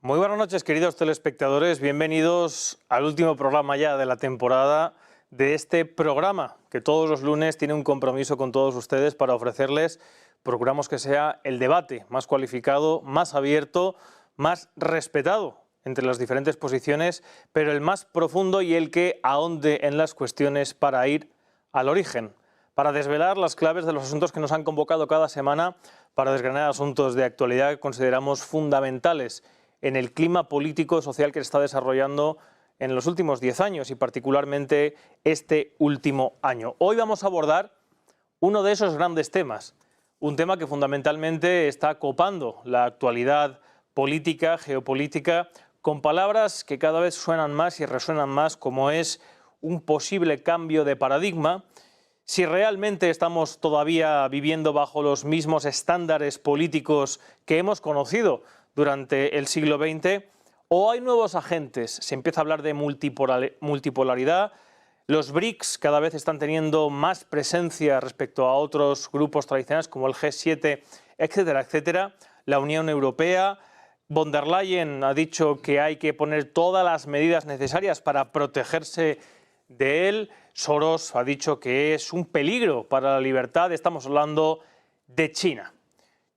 Muy buenas noches, queridos telespectadores. Bienvenidos al último programa ya de la temporada de este programa, que todos los lunes tiene un compromiso con todos ustedes para ofrecerles, procuramos que sea el debate más cualificado, más abierto, más respetado entre las diferentes posiciones, pero el más profundo y el que ahonde en las cuestiones para ir al origen, para desvelar las claves de los asuntos que nos han convocado cada semana, para desgranar asuntos de actualidad que consideramos fundamentales en el clima político-social que se está desarrollando en los últimos 10 años y particularmente este último año. Hoy vamos a abordar uno de esos grandes temas, un tema que fundamentalmente está copando la actualidad política, geopolítica, con palabras que cada vez suenan más y resuenan más, como es un posible cambio de paradigma. Si realmente estamos todavía viviendo bajo los mismos estándares políticos que hemos conocido durante el siglo XX, o hay nuevos agentes, se empieza a hablar de multipolaridad, los BRICS cada vez están teniendo más presencia respecto a otros grupos tradicionales como el G7, etcétera, etcétera, la Unión Europea. Von der Leyen ha dicho que hay que poner todas las medidas necesarias para protegerse de él. Soros ha dicho que es un peligro para la libertad. Estamos hablando de China.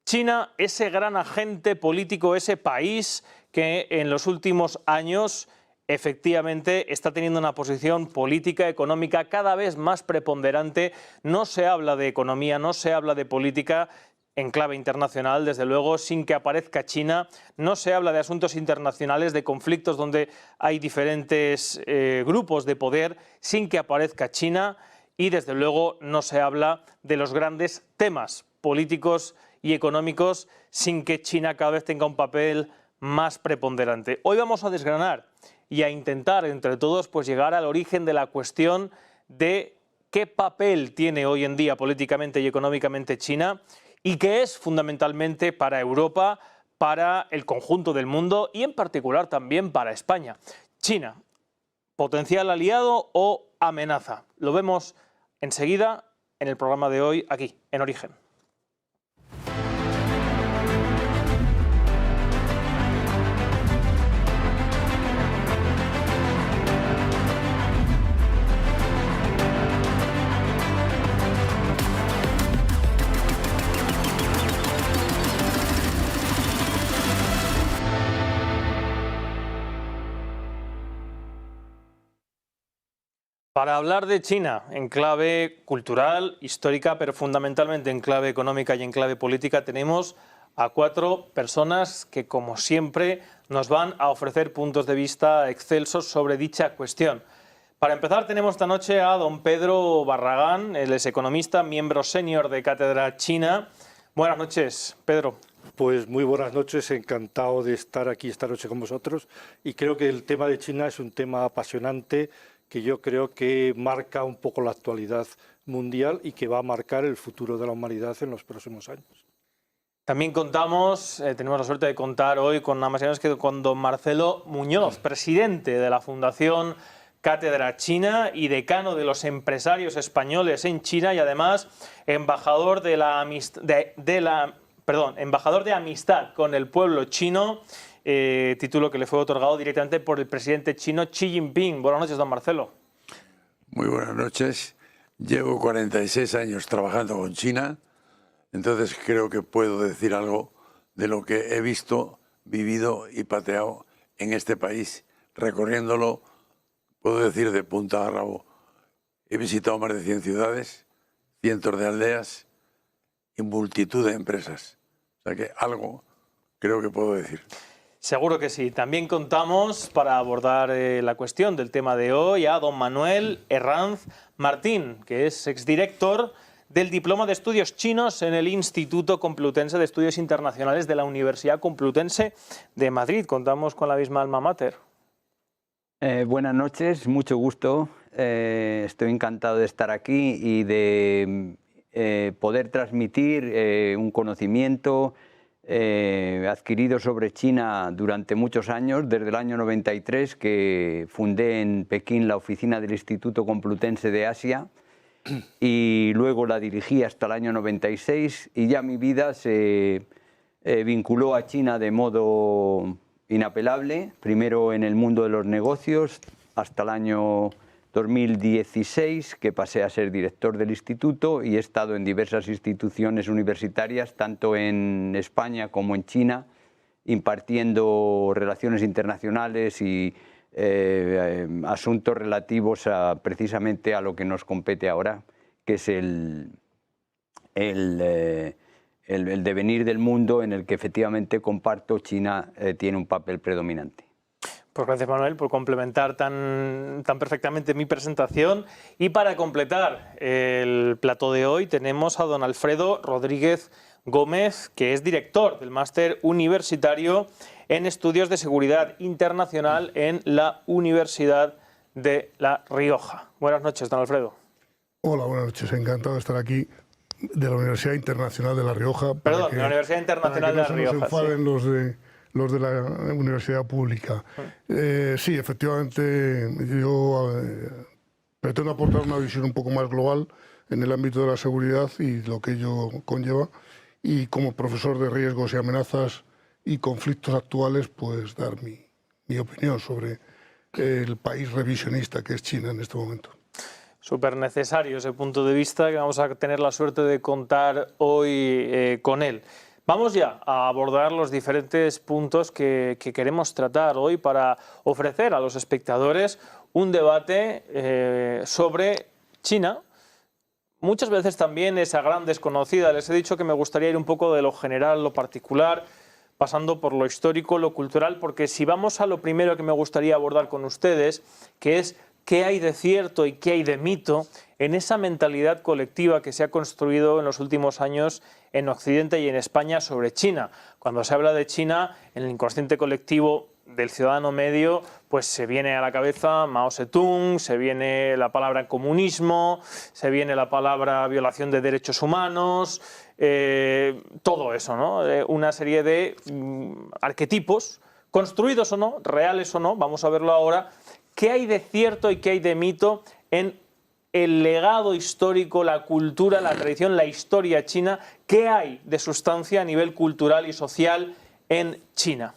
China, ese gran agente político, ese país que en los últimos años efectivamente está teniendo una posición política, económica cada vez más preponderante. No se habla de economía, no se habla de política en clave internacional, desde luego, sin que aparezca China. No se habla de asuntos internacionales, de conflictos donde hay diferentes grupos de poder, sin que aparezca China. Y desde luego no se habla de los grandes temas políticos y económicos sin que China cada vez tenga un papel más preponderante. Hoy vamos a desgranar y a intentar entre todos pues llegar al origen de la cuestión de qué papel tiene hoy en día políticamente y económicamente China y qué es fundamentalmente para Europa, para el conjunto del mundo y en particular también para España. China, potencial aliado o amenaza. Lo vemos enseguida en el programa de hoy aquí, en Origen. Para hablar de China en clave cultural, histórica, pero fundamentalmente en clave económica y en clave política, tenemos a 4 personas que, como siempre, nos van a ofrecer puntos de vista excelsos sobre dicha cuestión. Para empezar, tenemos esta noche a don Pedro Barragán, él es economista, miembro senior de Cátedra China. Buenas noches, Pedro. Pues muy buenas noches, encantado de estar aquí esta noche con vosotros y creo que el tema de China es un tema apasionante que yo creo que marca un poco la actualidad mundial y que va a marcar el futuro de la humanidad en los próximos años. También tenemos la suerte de contar hoy con nada más y nada menos que con don Marcelo Muñoz, presidente de la Fundación Cátedra China y decano de los empresarios españoles en China y además embajador embajador de amistad con el pueblo chino. Título que le fue otorgado directamente por el presidente chino Xi Jinping. Buenas noches, don Marcelo. Muy buenas noches. Llevo 46 años trabajando con China, entonces creo que puedo decir algo de lo que he visto, vivido y pateado en este país, recorriéndolo, puedo decir, de punta a rabo. He visitado más de 100 ciudades, cientos de aldeas y multitud de empresas. O sea que algo creo que puedo decir. Seguro que sí. También contamos, para abordar la cuestión del tema de hoy, a don Manuel Herranz Martín, que es exdirector del Diploma de Estudios Chinos en el Instituto Complutense de Estudios Internacionales de la Universidad Complutense de Madrid. Contamos con la misma alma mater. Buenas noches, mucho gusto. Estoy encantado de estar aquí y de poder transmitir un conocimiento adquirido sobre China durante muchos años, desde el año 93, que fundé en Pekín la oficina del Instituto Complutense de Asia y luego la dirigí hasta el año 96 y ya mi vida se vinculó a China de modo inapelable, primero en el mundo de los negocios hasta el año 2016, que pasé a ser director del instituto, y he estado en diversas instituciones universitarias, tanto en España como en China, impartiendo relaciones internacionales y asuntos relativos precisamente a lo que nos compete ahora, que es el devenir del mundo, en el que efectivamente comparto, China tiene un papel predominante. Pues gracias, Manuel, por complementar tan perfectamente mi presentación. Y para completar el plató de hoy tenemos a don Alfredo Rodríguez Gómez, que es director del Máster Universitario en Estudios de Seguridad Internacional en la Universidad de La Rioja. Buenas noches, don Alfredo. Hola, buenas noches. Encantado de estar aquí, de la Universidad Internacional de La Rioja. Perdón, de la Universidad Internacional de La Rioja. No se enfaden sí. los de la Universidad Pública. Sí, efectivamente, yo pretendo aportar una visión un poco más global en el ámbito de la seguridad y lo que ello conlleva. Y como profesor de riesgos y amenazas y conflictos actuales, pues dar mi opinión sobre el país revisionista que es China en este momento. Súper necesario ese punto de vista, que vamos a tener la suerte de contar hoy con él. Vamos ya a abordar los diferentes puntos que queremos tratar hoy para ofrecer a los espectadores un debate sobre China. Muchas veces también esa gran desconocida. Les he dicho que me gustaría ir un poco de lo general, lo particular, pasando por lo histórico, lo cultural, porque si vamos a lo primero que me gustaría abordar con ustedes, que es qué hay de cierto y qué hay de mito en esa mentalidad colectiva que se ha construido en los últimos años en Occidente y en España sobre China. Cuando se habla de China, en el inconsciente colectivo del ciudadano medio, pues se viene a la cabeza Mao Zedong, se viene la palabra comunismo, se viene la palabra violación de derechos humanos, todo eso, ¿no? Una serie de arquetipos, construidos o no, reales o no, vamos a verlo ahora. ¿Qué hay de cierto y qué hay de mito en el legado histórico, la cultura, la tradición, la historia china? ¿Qué hay de sustancia a nivel cultural y social en China?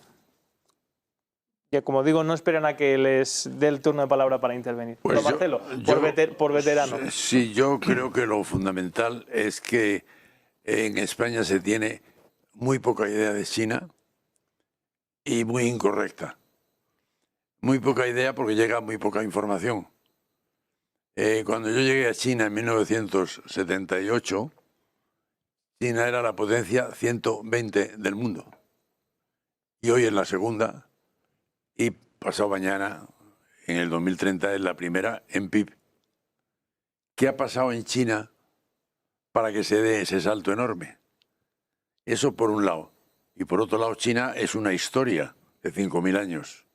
Ya, como digo, no esperen a que les dé el turno de palabra para intervenir. Pues pero Marcelo, por veterano. Sí, yo creo que lo fundamental es que en España se tiene muy poca idea de China y muy incorrecta. Muy poca idea porque llega muy poca información. Cuando yo llegué a China en 1978, China era la potencia 120 del mundo. Y hoy es la segunda. Y pasado mañana, en el 2030, es la primera en PIB. ¿Qué ha pasado en China para que se dé ese salto enorme? Eso por un lado. Y por otro lado, China es una historia de 5.000 años.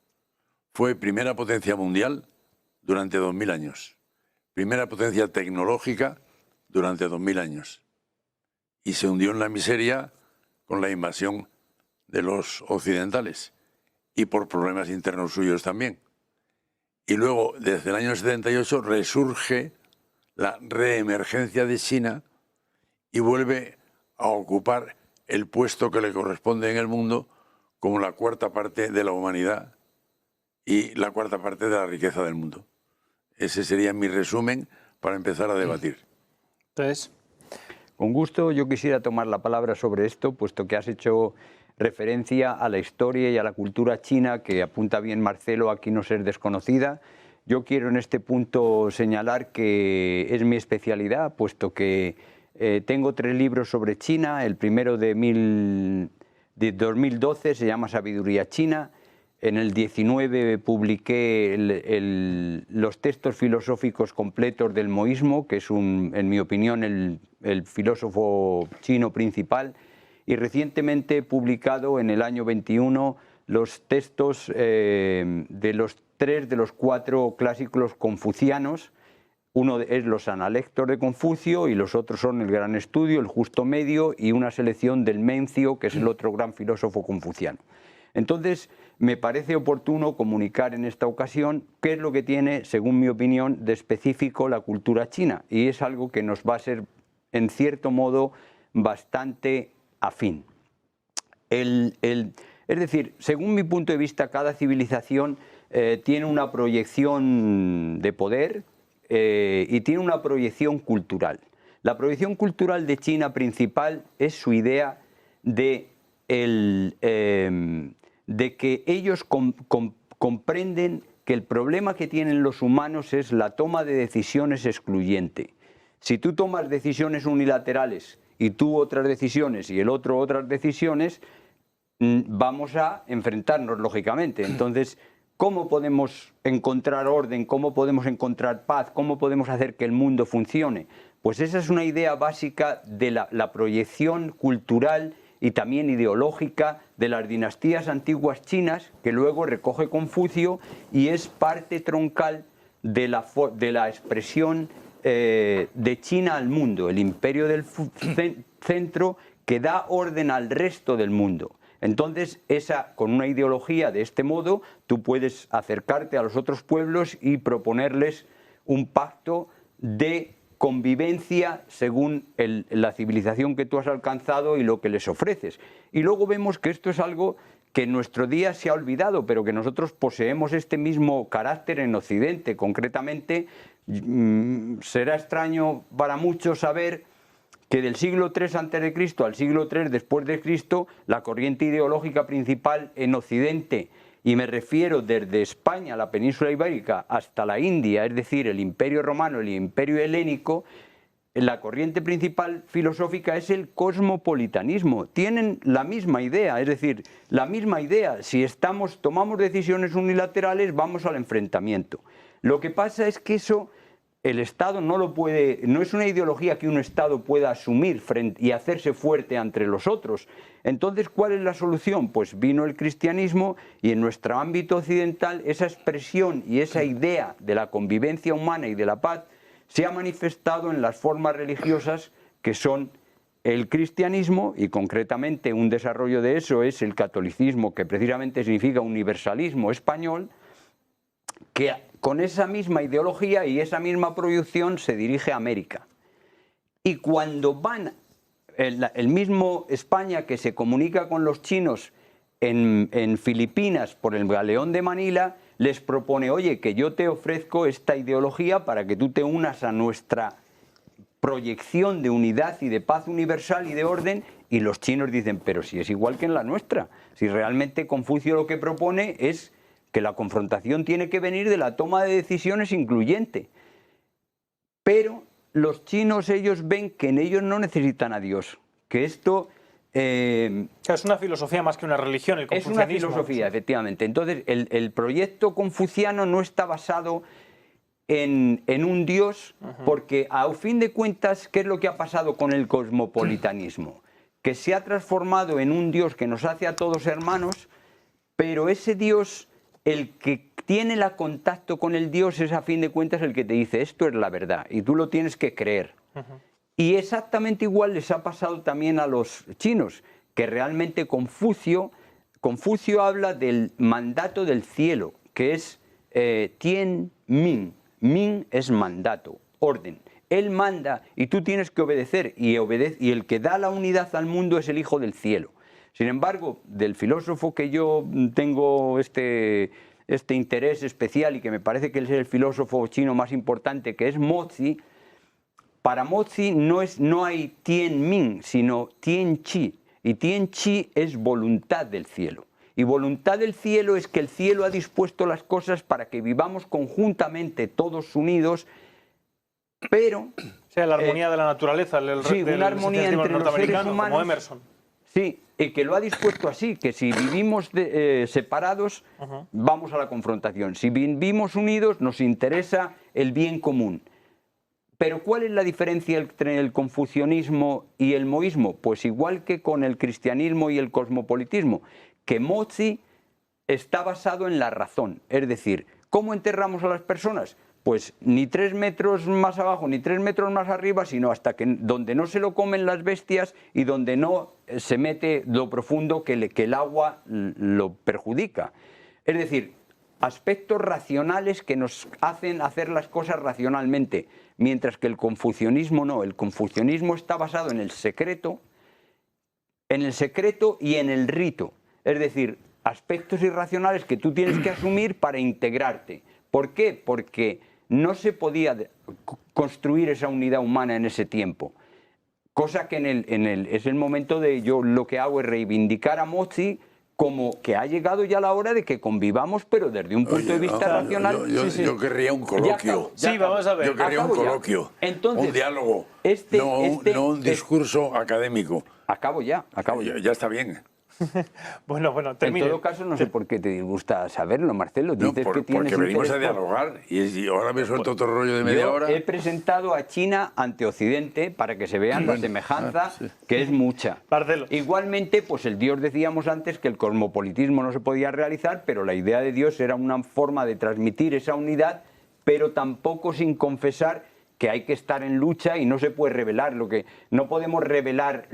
Fue primera potencia mundial durante 2.000 años. Primera potencia tecnológica durante 2.000 años. Y se hundió en la miseria con la invasión de los occidentales. Y por problemas internos suyos también. Y luego, desde el año 78, resurge la reemergencia de China y vuelve a ocupar el puesto que le corresponde en el mundo como la cuarta parte de la humanidad y la cuarta parte de la riqueza del mundo. Ese sería mi resumen para empezar a debatir. Entonces, con gusto, yo quisiera tomar la palabra sobre esto, puesto que has hecho referencia a la historia y a la cultura china, que apunta bien Marcelo, aquí no ser desconocida. Yo quiero en este punto señalar que es mi especialidad, puesto que tengo 3 libros sobre China. El primero de 2012 se llama Sabiduría China. En el 19 publiqué los textos filosóficos completos del moísmo, que es, en mi opinión, el filósofo chino principal. Y recientemente he publicado en el año 21 los textos de los 3 de los 4 clásicos confucianos. Uno es los Analectos de Confucio y los otros son el Gran Estudio, el Justo Medio y una selección del Mencio, que es el otro gran filósofo confuciano. Entonces, me parece oportuno comunicar en esta ocasión qué es lo que tiene, según mi opinión, de específico la cultura china. Y es algo que nos va a ser, en cierto modo, bastante afín. Es decir, según mi punto de vista, cada civilización tiene una proyección de poder y tiene una proyección cultural. La proyección cultural de China principal es su idea de que ellos comprenden que el problema que tienen los humanos es la toma de decisiones excluyente. Si tú tomas decisiones unilaterales y tú otras decisiones y el otro otras decisiones, vamos a enfrentarnos lógicamente. Entonces, ¿cómo podemos encontrar orden? ¿Cómo podemos encontrar paz? ¿Cómo podemos hacer que el mundo funcione? Pues esa es una idea básica de la proyección cultural y también ideológica de las dinastías antiguas chinas, que luego recoge Confucio y es parte troncal de la expresión de China al mundo, el imperio del centro que da orden al resto del mundo. Entonces, con una ideología de este modo, tú puedes acercarte a los otros pueblos y proponerles un pacto de convivencia según la civilización que tú has alcanzado y lo que les ofreces. Y luego vemos que esto es algo que en nuestro día se ha olvidado, pero que nosotros poseemos este mismo carácter en Occidente. Concretamente, será extraño para muchos saber que del siglo III a.C. al siglo III después de Cristo, la corriente ideológica principal en Occidente, y me refiero desde España, la península ibérica, hasta la India, es decir, el Imperio Romano, el Imperio Helénico, la corriente principal filosófica es el cosmopolitanismo. Tienen la misma idea, es decir, la misma idea. Si tomamos decisiones unilaterales, vamos al enfrentamiento. Lo que pasa es que eso el Estado no lo puede, no es una ideología que un Estado pueda asumir y hacerse fuerte entre los otros. Entonces, ¿cuál es la solución? Pues vino el cristianismo y en nuestro ámbito occidental esa expresión y esa idea de la convivencia humana y de la paz se ha manifestado en las formas religiosas que son el cristianismo, y concretamente un desarrollo de eso es el catolicismo, que precisamente significa universalismo español, que con esa misma ideología y esa misma proyección se dirige a América. Y cuando van, el mismo España que se comunica con los chinos en Filipinas por el galeón de Manila, les propone, oye, que yo te ofrezco esta ideología para que tú te unas a nuestra proyección de unidad y de paz universal y de orden, y los chinos dicen, pero si es igual que en la nuestra, si realmente Confucio lo que propone es que la confrontación tiene que venir de la toma de decisiones incluyente. Pero los chinos, ellos ven que en ellos no necesitan a Dios, que esto... es una filosofía más que una religión, el confucianismo. Es una filosofía, efectivamente. Entonces, el proyecto confuciano no está basado en un Dios, porque a fin de cuentas, ¿qué es lo que ha pasado con el cosmopolitanismo? Que se ha transformado en un Dios que nos hace a todos hermanos, pero ese Dios, el que tiene el contacto con el Dios, es a fin de cuentas el que te dice, esto es la verdad, y tú lo tienes que creer. Y exactamente igual les ha pasado también a los chinos, que realmente Confucio habla del mandato del cielo, que es Tien Min. Min es mandato, orden. Él manda y tú tienes que obedecer, y el que da la unidad al mundo es el Hijo del Cielo. Sin embargo, del filósofo que yo tengo este interés especial y que me parece que es el filósofo chino más importante, que es Mozi, para Mozi no hay Tien Min, sino Tien Chi. Y Tien Chi es voluntad del cielo. Y voluntad del cielo es que el cielo ha dispuesto las cosas para que vivamos conjuntamente, todos unidos, pero... O sea, la armonía de la naturaleza, sí, una armonía entre los seres humanos, como Emerson. Sí, y que lo ha dispuesto así, que si vivimos separados, vamos a la confrontación. Si vivimos unidos, nos interesa el bien común. Pero ¿cuál es la diferencia entre el confucianismo y el moísmo? Pues igual que con el cristianismo y el cosmopolitismo, que Mozi está basado en la razón. Es decir, ¿cómo enterramos a las personas? Pues ni 3 metros más abajo ni 3 metros más arriba, sino hasta que donde no se lo comen las bestias y donde no se mete lo profundo que el agua lo perjudica. Es decir, aspectos racionales que nos hacen hacer las cosas racionalmente, mientras que el confucianismo no. El confucianismo está basado en el secreto y en el rito. Es decir, aspectos irracionales que tú tienes que asumir para integrarte. ¿Por qué? Porque no se podía construir esa unidad humana en ese tiempo. Cosa que es el momento de yo lo que hago es reivindicar a Mozi como que ha llegado ya la hora de que convivamos, pero desde un punto de vista racional. Yo querría un coloquio. Vamos a ver. Yo querría un coloquio, un diálogo, no un discurso académico. Acabo ya. Ya está bien. Bueno, termine. En todo caso, no sé por qué te disgusta saberlo, Marcelo. No, Dices que tienes porque venimos a interés dialogar y ahora me suelto otro rollo de media hora. He presentado a China ante Occidente para que se vean la semejanza, que es mucha. Marcelo. Igualmente, pues el Dios, decíamos antes que el cosmopolitismo no se podía realizar, pero la idea de Dios era una forma de transmitir esa unidad, pero tampoco sin confesar que hay que estar en lucha y no se puede rebelar. Lo que no podemos rebelar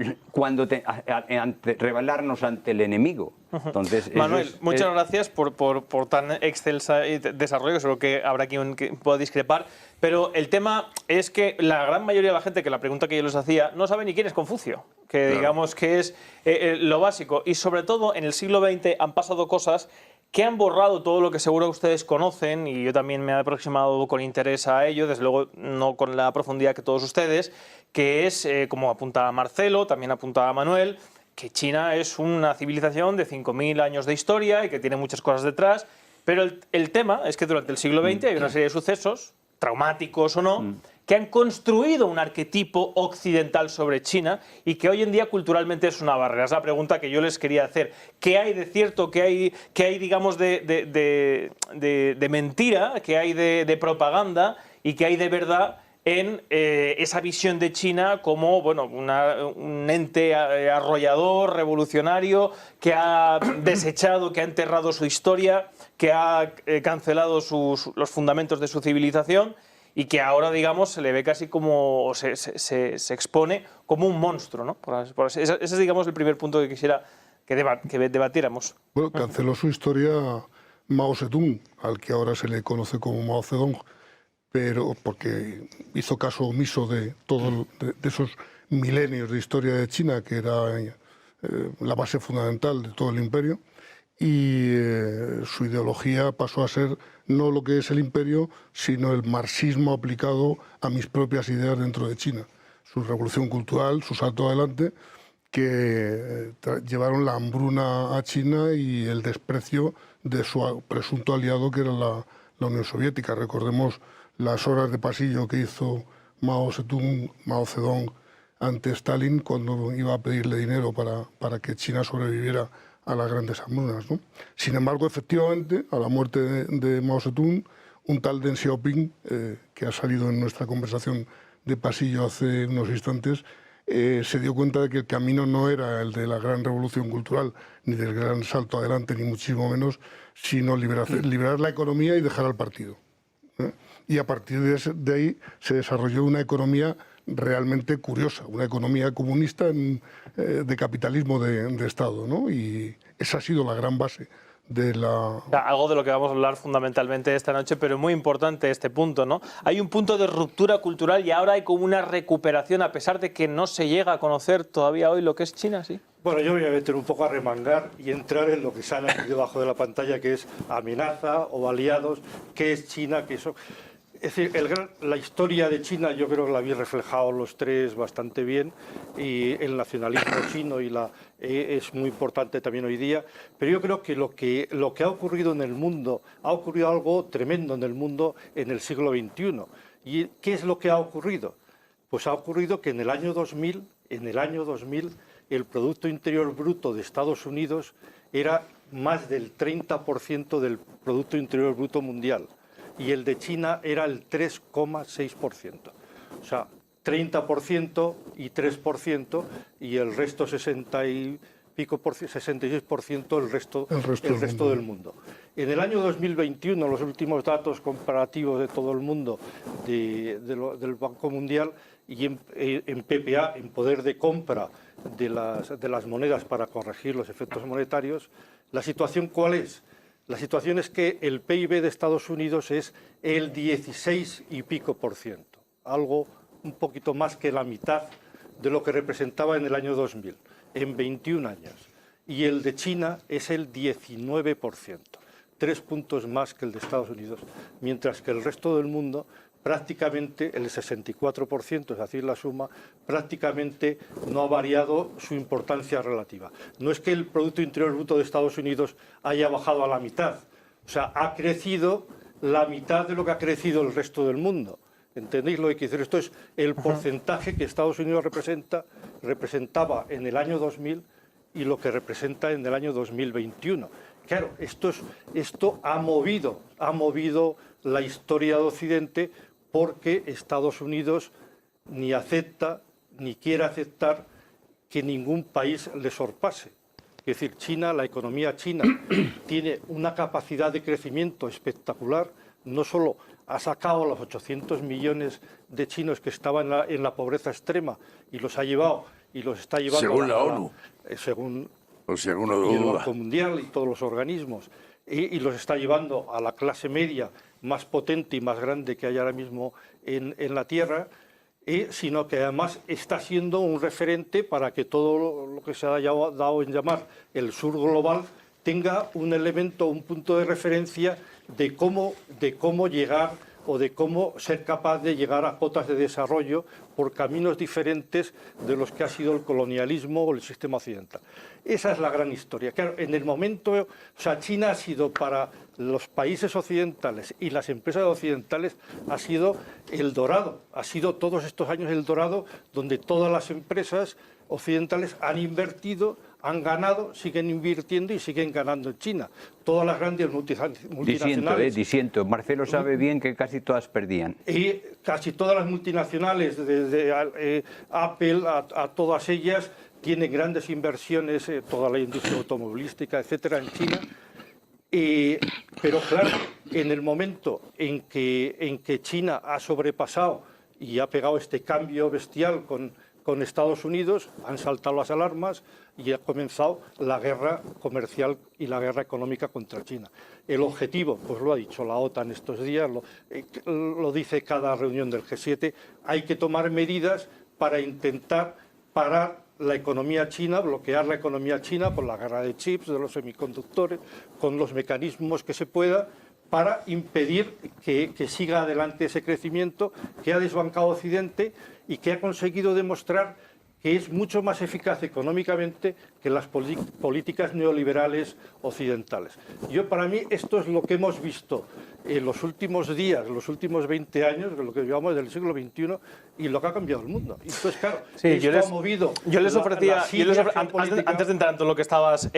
rebelarnos ante el enemigo. Entonces, Manuel, muchas gracias por tan excelsa desarrollo. Seguro que habrá quien pueda discrepar. Pero el tema es que la gran mayoría de la gente, que la pregunta que yo les hacía, no sabe ni quién es Confucio, que digamos que es lo básico. Y sobre todo en el siglo XX han pasado cosas que han borrado todo lo que seguro ustedes conocen, y yo también me he aproximado con interés a ello, desde luego no con la profundidad que todos ustedes, que es, como apuntaba Marcelo, también apuntaba Manuel, que China es una civilización de 5.000 años de historia y que tiene muchas cosas detrás, pero el tema es que durante el siglo XX hay una serie de sucesos, traumáticos o no, que han construido un arquetipo occidental sobre China y que hoy en día culturalmente es una barrera. Es la pregunta que yo les quería hacer. ¿Qué hay de cierto, qué hay digamos, de mentira, qué hay de propaganda y qué hay de verdad en esa visión de China como un ente arrollador, revolucionario, que ha desechado, que ha enterrado su historia, que ha cancelado los fundamentos de su civilización y que ahora, digamos, se le ve casi como, se expone como un monstruo, ¿no? Ese es, digamos, el primer punto que quisiera que debatiéramos. Bueno, canceló su historia Mao Zedong, al que ahora se le conoce como Mao Zedong, pero porque hizo caso omiso de esos milenios de historia de China, que era la base fundamental de todo el imperio, y su ideología pasó a ser no lo que es el imperio, sino el marxismo aplicado a mis propias ideas dentro de China. Su revolución cultural, su salto adelante, que llevaron la hambruna a China y el desprecio de su presunto aliado, que era la Unión Soviética. Recordemos las horas de pasillo que hizo Mao Zedong ante Stalin cuando iba a pedirle dinero para que China sobreviviera a las grandes hambrunas, ¿no? Sin embargo, efectivamente, a la muerte de Mao Zedong, un tal Deng Xiaoping, que ha salido en nuestra conversación de pasillo hace unos instantes, se dio cuenta de que el camino no era el de la gran revolución cultural, ni del gran salto adelante, ni muchísimo menos, sino liberar la economía y dejar al partido. Y a partir de ahí se desarrolló una economía realmente curiosa, una economía comunista de capitalismo de Estado, ¿no? Y esa ha sido la gran base de la... Algo de lo que vamos a hablar fundamentalmente esta noche, pero muy importante este punto, ¿no? Hay un punto de ruptura cultural y ahora hay como una recuperación, a pesar de que no se llega a conocer todavía hoy lo que es China, ¿sí? Bueno, yo voy a meter un poco a remangar y entrar en lo que sale aquí debajo de la pantalla, que es amenaza o aliados, qué es China, qué son... Es decir, la historia de China yo creo que la habéis reflejado los tres bastante bien, y el nacionalismo chino es muy importante también hoy día, pero yo creo que lo que ha ocurrido en el mundo, ha ocurrido algo tremendo en el mundo en el siglo XXI. ¿Y qué es lo que ha ocurrido? Pues ha ocurrido que en el año 2000, el Producto Interior Bruto de Estados Unidos era más del 30% del Producto Interior Bruto mundial, y el de China era el 3,6%. O sea, 30% y 3%, y el resto 66% el resto del mundo. En el año 2021, los últimos datos comparativos de todo el mundo del Banco Mundial, y en PPA, en poder de compra de las monedas para corregir los efectos monetarios, ¿la situación cuál es? La situación es que el PIB de Estados Unidos es el 16 y pico %, algo un poquito más que la mitad de lo que representaba en el año 2000, en 21 años. y el de China es el 19%, 3 puntos más que el de Estados Unidos, mientras que el resto del mundo prácticamente el 64%, es decir, la suma, prácticamente no ha variado su importancia relativa. No es que el Producto Interior Bruto de Estados Unidos haya bajado a la mitad, o sea, ha crecido la mitad de lo que ha crecido el resto del mundo. ¿Entendéis lo que quiero decir? Esto es el porcentaje que Estados Unidos representaba en el año 2000 y lo que representa en el año 2021. Claro, esto ha movido la historia de Occidente, porque Estados Unidos ni acepta ni quiere aceptar que ningún país le sorpase. Es decir, China, la economía china tiene una capacidad de crecimiento espectacular. No solo ha sacado a los 800 millones de chinos que estaban en la pobreza extrema y los ha llevado y los está llevando según la ONU, según el Banco Mundial y todos los organismos, y los está llevando a la clase media más potente y más grande que hay ahora mismo en la Tierra, sino que además está siendo un referente para que todo lo que se ha dado en llamar el sur global tenga un elemento, un punto de referencia de cómo llegar o de cómo ser capaz de llegar a cotas de desarrollo por caminos diferentes de los que ha sido el colonialismo o el sistema occidental. Esa es la gran historia. Claro, en el momento, o sea, China ha sido para los países occidentales y las empresas occidentales ha sido el dorado, ha sido todos estos años el dorado donde todas las empresas occidentales han invertido, han ganado, siguen invirtiendo y siguen ganando en China. Todas las grandes multinacionales... Disiento. Marcelo sabe bien que casi todas perdían. Y casi todas las multinacionales, desde Apple a todas ellas, tienen grandes inversiones, toda la industria automovilística, etcétera, en China. Pero claro, en el momento en que China ha sobrepasado y ha pegado este cambio bestial con Estados Unidos, han saltado las alarmas y ha comenzado la guerra comercial y la guerra económica contra China. El objetivo, pues lo ha dicho la OTAN estos días, lo dice cada reunión del G7, hay que tomar medidas para intentar parar la economía china, bloquear la economía china por la guerra de chips, de los semiconductores, con los mecanismos que se pueda, para impedir que siga adelante ese crecimiento que ha desbancado Occidente y que ha conseguido demostrar que es mucho más eficaz económicamente que las políticas neoliberales occidentales. Para mí, esto es lo que hemos visto en los últimos días, los últimos 20 años, lo que llevamos del siglo XXI, y lo que ha cambiado el mundo. Entonces, claro, sí, esto ha movido... Yo les ofrecía, antes de entrar en todo lo que estabas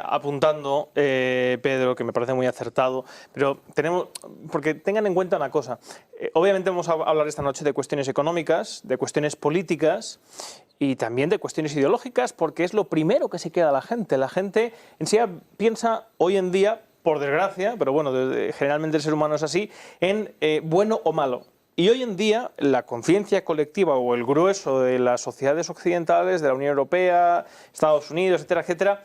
apuntando, Pedro, que me parece muy acertado, pero porque tengan en cuenta una cosa, obviamente vamos a hablar esta noche de cuestiones económicas, de cuestiones políticas, y también de cuestiones ideológicas, porque es lo primero que se queda a la gente. La gente en sí piensa hoy en día, por desgracia, pero bueno, generalmente el ser humano es así, en bueno o malo. Y hoy en día la conciencia colectiva o el grueso de las sociedades occidentales, de la Unión Europea, Estados Unidos, etcétera, etcétera,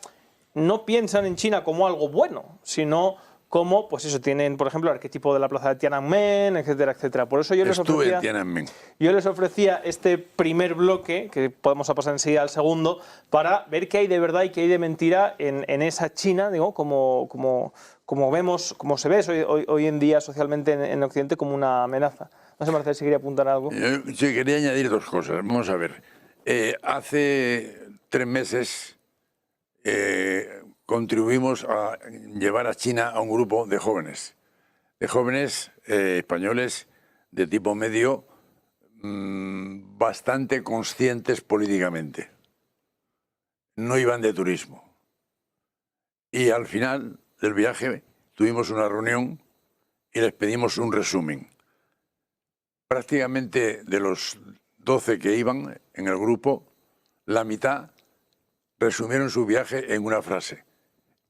no piensan en China como algo bueno, sino como, pues eso, tienen, por ejemplo, el arquetipo de la plaza de Tiananmen, etcétera, etcétera. Por eso yo les ofrecía este primer bloque, que podemos pasar enseguida al segundo, para ver qué hay de verdad y qué hay de mentira en esa China, digo, como se ve hoy en día socialmente en Occidente como una amenaza. No sé, Marcelo, si quería apuntar algo. Sí, quería añadir dos cosas. Vamos a ver. Hace 3 meses contribuimos a llevar a China a un grupo de jóvenes españoles de tipo medio, bastante conscientes políticamente. No iban de turismo. Y al final del viaje tuvimos una reunión y les pedimos un resumen. Prácticamente de los 12 que iban en el grupo, la mitad resumieron su viaje en una frase: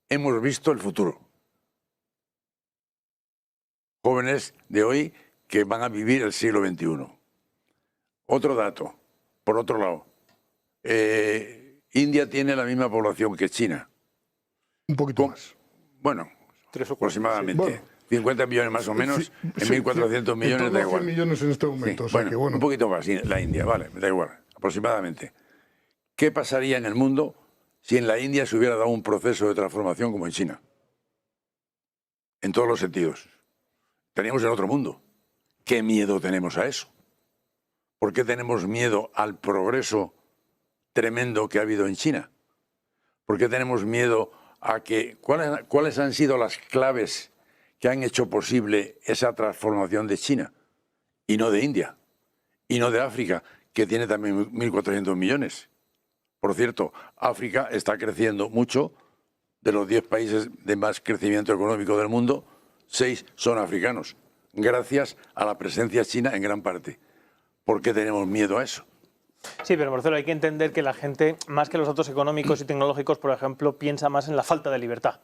hemos visto el futuro. Jóvenes de hoy que van a vivir el siglo XXI. Otro dato, por otro lado, India tiene la misma población que China. Un poquito más. Bueno, 3 o 4, aproximadamente. Sí. Bueno, 50 millones más o menos, en 1.400 millones da igual. 100 millones en este momento. Sí, O sea bueno, un poquito más, la India, vale, da igual, aproximadamente. ¿Qué pasaría en el mundo si en la India se hubiera dado un proceso de transformación como en China. En todos los sentidos. Teníamos en otro mundo. ¿Qué miedo tenemos a eso? ¿Por qué tenemos miedo al progreso tremendo que ha habido en China? ¿Por qué tenemos miedo a que... ¿Cuáles han sido las claves que han hecho posible esa transformación de China? Y no de India. Y no de África, que tiene también 1.400 millones. Por cierto, África está creciendo mucho. De los 10 países de más crecimiento económico del mundo, 6 son africanos, gracias a la presencia china en gran parte. ¿Por qué tenemos miedo a eso? Sí, pero Marcelo, hay que entender que la gente, más que los datos económicos y tecnológicos, por ejemplo, piensa más en la falta de libertad.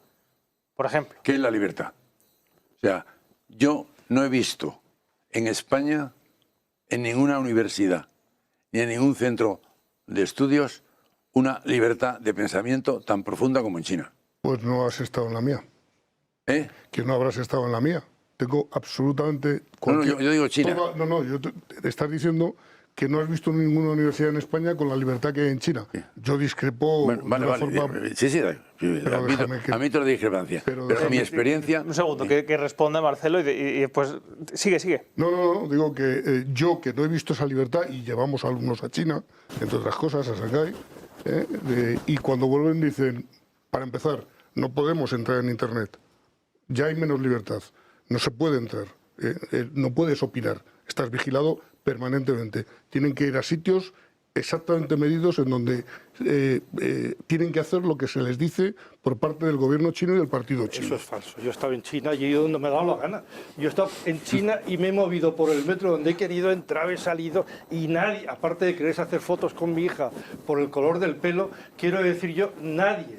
Por ejemplo. ¿Qué es la libertad? O sea, yo no he visto en España, en ninguna universidad, ni en ningún centro de estudios, una libertad de pensamiento tan profunda como en China. Pues no has estado en la mía. ¿Eh? Que no habrás estado en la mía. Tengo absolutamente... No, yo digo China. Estás diciendo que no has visto ninguna universidad en España con la libertad que hay en China. Yo discrepo Bueno, vale. forma... Sí, admito la discrepancia. Pero mi experiencia... Un segundo, que responda Marcelo y después... Sigue. No, digo que yo que no he visto esa libertad y llevamos alumnos a China, entre otras cosas, a Shanghái, y cuando vuelven dicen, para empezar, no podemos entrar en Internet, ya hay menos libertad, no se puede entrar, no puedes opinar, estás vigilado permanentemente. Tienen que ir a sitios exactamente medidos en donde tienen que hacer lo que se les dice por parte del gobierno chino y del partido chino. Eso es falso. Yo he estado en China y he ido donde me ha dado la gana. Yo he estado en China y me he movido por el metro donde he querido entrar, he salido y nadie, aparte de quererse hacer fotos con mi hija por el color del pelo, quiero decir yo, nadie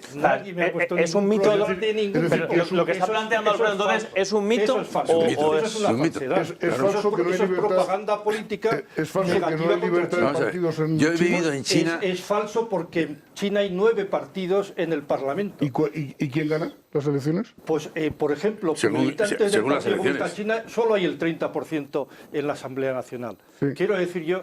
me ha puesto es un mito de ningún pero lo que está planteando Alfredo entonces es un mito o es una falsedad. Es falso que no hay eso es libertad. Propaganda política. Es falso que no hay libertad de partidos en Yo he China. vivido en China. Es falso porque en China hay 9 partidos en el Parlamento. ¿Y quién gana las elecciones? Pues, por ejemplo, Según militantes del las Partido Comunista elecciones. China, solo hay el 30% en la Asamblea Nacional. Sí. Quiero decir yo...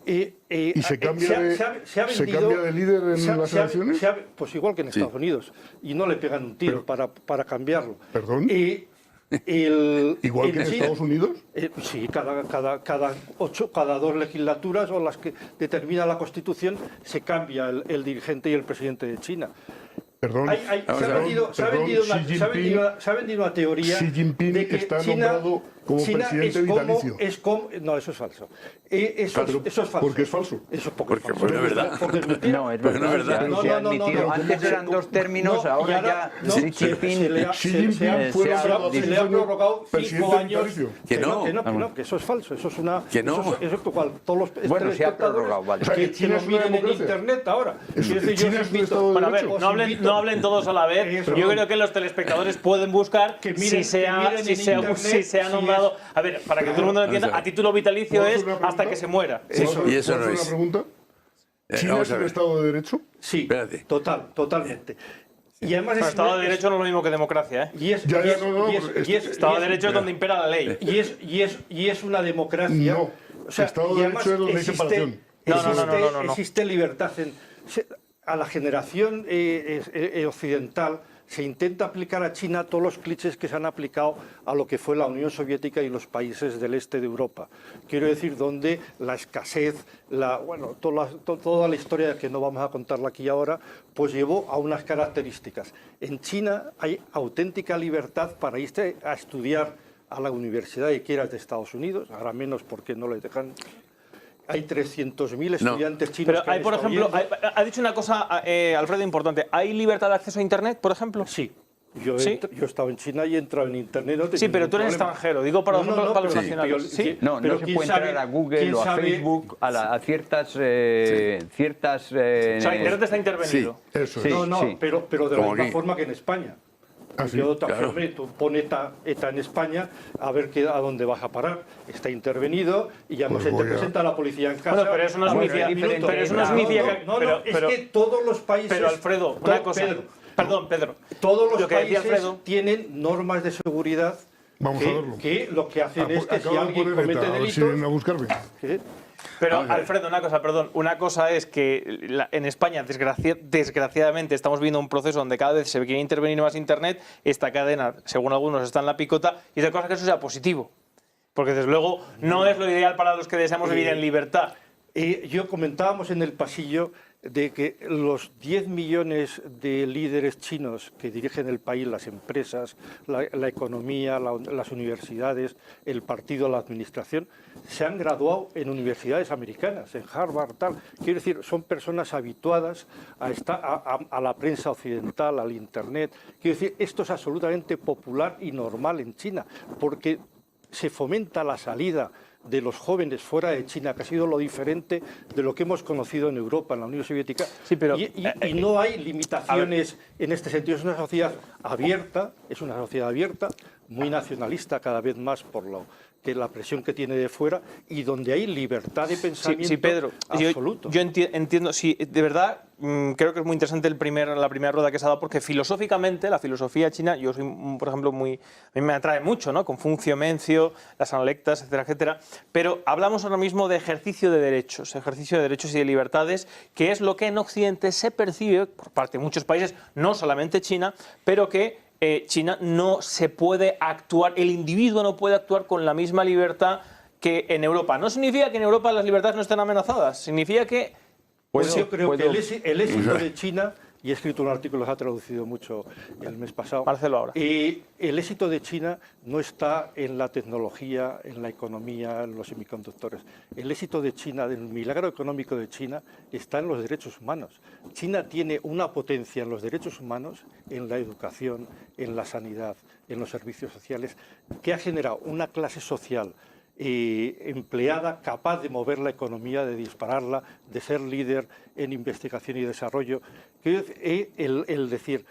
¿Y se cambia de líder en las elecciones? Pues igual que en Estados Unidos. Y no le pegan un tiro para cambiarlo. ¿Perdón? ¿Igual que en China, Estados Unidos? Sí, cada 2 legislaturas o las que determina la Constitución se cambia el dirigente y el presidente de China. Perdón. Se ha vendido una teoría Xi Jinping de que está China, nombrado como presidente vitalicio. No, eso es falso. Eso es falso. ¿Por qué es falso? Eso Porque no es verdad. Porque es mentira. No, es verdad. no es verdad. Se ha admitido. Antes eran 2 términos, ahora ya Xi Jinping se ha prorrogado 5 años. Que Que eso es falso. Eso es una... Que no. Bueno, se ha prorrogado, vale. Que nos miren en Internet ahora. China es un Estado de Derecho. No hablen todos a la vez. Yo creo que los telespectadores pueden buscar si se ha nombrado. A ver, para que todo el mundo lo entienda, a título vitalicio es hasta que se muera. Y eso no ¿Puedo hacer es. una pregunta? ¿China Vamos es a un ver. Estado de Derecho? Sí, Espérate. totalmente. Y además El Estado de Derecho no es lo mismo que democracia. Estado de Derecho es donde impera la ley. Y es una democracia. No. Estado de Derecho es donde hay separación. No. Existe libertad. A la generación occidental se intenta aplicar a China todos los clichés que se han aplicado a lo que fue la Unión Soviética y los países del este de Europa. Quiero decir, donde la escasez, toda la historia que no vamos a contarla aquí ahora, pues llevó a unas características. En China hay auténtica libertad para irse a estudiar a la universidad que quieras de Estados Unidos, ahora menos porque no les dejan. Hay 300.000 estudiantes chinos. Pero hay, por ejemplo, ha dicho una cosa, Alfredo, importante. ¿Hay libertad de acceso a Internet, por ejemplo? Sí. Yo he estado en China y he entrado en Internet. No sí, pero tú eres extranjero. Digo para los nacionales. ¿Sí? No se puede entrar a Google o a Facebook, a ciertas... O sea, Internet está intervenido. Sí, eso es. Pero de la misma forma que en España. Yo tú pones ETA en España a ver a dónde vas a parar. Está intervenido y ya se te presenta la policía en casa. Bueno, pero eso no significa... Es que todos los países... Pero Alfredo, una cosa... Perdón, Pedro. Todos los países tienen normas de seguridad Vamos a verlo. Que lo que hacen es que si alguien comete delitos... ¿Vienen a buscarme? Pero, Alfredo, una cosa es que en España, desgraciadamente, estamos viendo un proceso donde cada vez se quiere intervenir más Internet, esta cadena, según algunos, está en la picota, y otra cosa es que eso sea positivo. Porque, desde luego, no es lo ideal para los que deseamos vivir en libertad. Yo comentábamos en el pasillo de que los 10 millones de líderes chinos que dirigen el país, las empresas, la economía, las universidades, el partido, la administración, se han graduado en universidades americanas, en Harvard, tal. Quiero decir, son personas habituadas a la prensa occidental, al Internet. Quiero decir, esto es absolutamente popular y normal en China, porque se fomenta la salida de los jóvenes fuera de China, que ha sido lo diferente de lo que hemos conocido en Europa, en la Unión Soviética. Sí, pero, y no hay limitaciones en este sentido. Es una sociedad abierta, muy nacionalista cada vez más por que la presión que tiene de fuera, y donde hay libertad de pensamiento sí, Pedro, absoluto. Yo entiendo, sí, de verdad, creo que es muy interesante la primera rueda que se ha dado, porque filosóficamente, la filosofía china, yo soy, por ejemplo, a mí me atrae mucho, ¿no? Confucio, Mencio, las analectas, etcétera, etcétera, pero hablamos ahora mismo de ejercicio de derechos y de libertades, que es lo que en Occidente se percibe por parte de muchos países, no solamente China, pero que China no se puede actuar, el individuo no puede actuar con la misma libertad que en Europa. No significa que en Europa las libertades no estén amenazadas, significa que... Pues yo creo que el éxito de China, y he escrito un artículo, lo ha traducido mucho el mes pasado, Marcelo ahora. Y el éxito de China no está en la tecnología, en la economía, en los semiconductores. El éxito de China, el milagro económico de China, está en los derechos humanos. China tiene una potencia en los derechos humanos, en la educación, en la sanidad, en los servicios sociales, que ha generado una clase social empleada, capaz de mover la economía, de dispararla, de ser líder en investigación y desarrollo. El decir,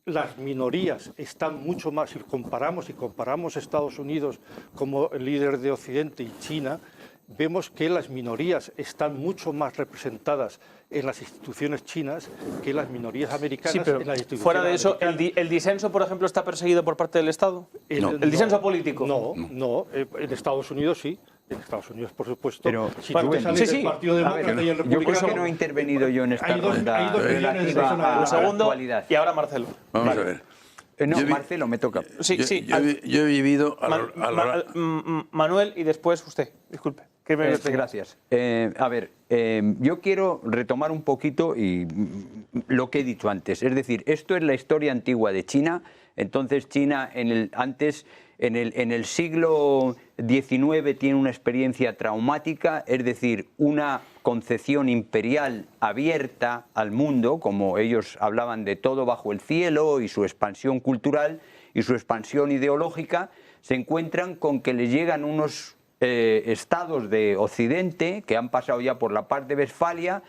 las minorías están mucho más, si comparamos Estados Unidos como líder de Occidente y China, vemos que las minorías están mucho más representadas en las instituciones chinas que las minorías americanas sí, pero en las instituciones fuera de eso, americanas. ¿el disenso, por ejemplo, está perseguido por parte del Estado? ¿El disenso político? No, en Estados Unidos sí. En Estados Unidos, por supuesto. Pero, si tú te sales del Partido Demócrata y el Republicano... Yo creo que no he intervenido yo en esta ronda relativa a la actualidad. Y ahora Marcelo. Vamos a ver. Marcelo, me toca. Sí. Yo he vivido... Manuel y después usted, disculpe. Gracias. A ver, yo quiero retomar un poquito lo que he dicho antes. Es decir, esto es la historia antigua de China. Entonces China en el siglo XIX tiene una experiencia traumática, es decir, una concepción imperial abierta al mundo, como ellos hablaban de todo bajo el cielo, y su expansión cultural y su expansión ideológica, se encuentran con que les llegan unos estados de Occidente que han pasado ya por la paz de Westfalia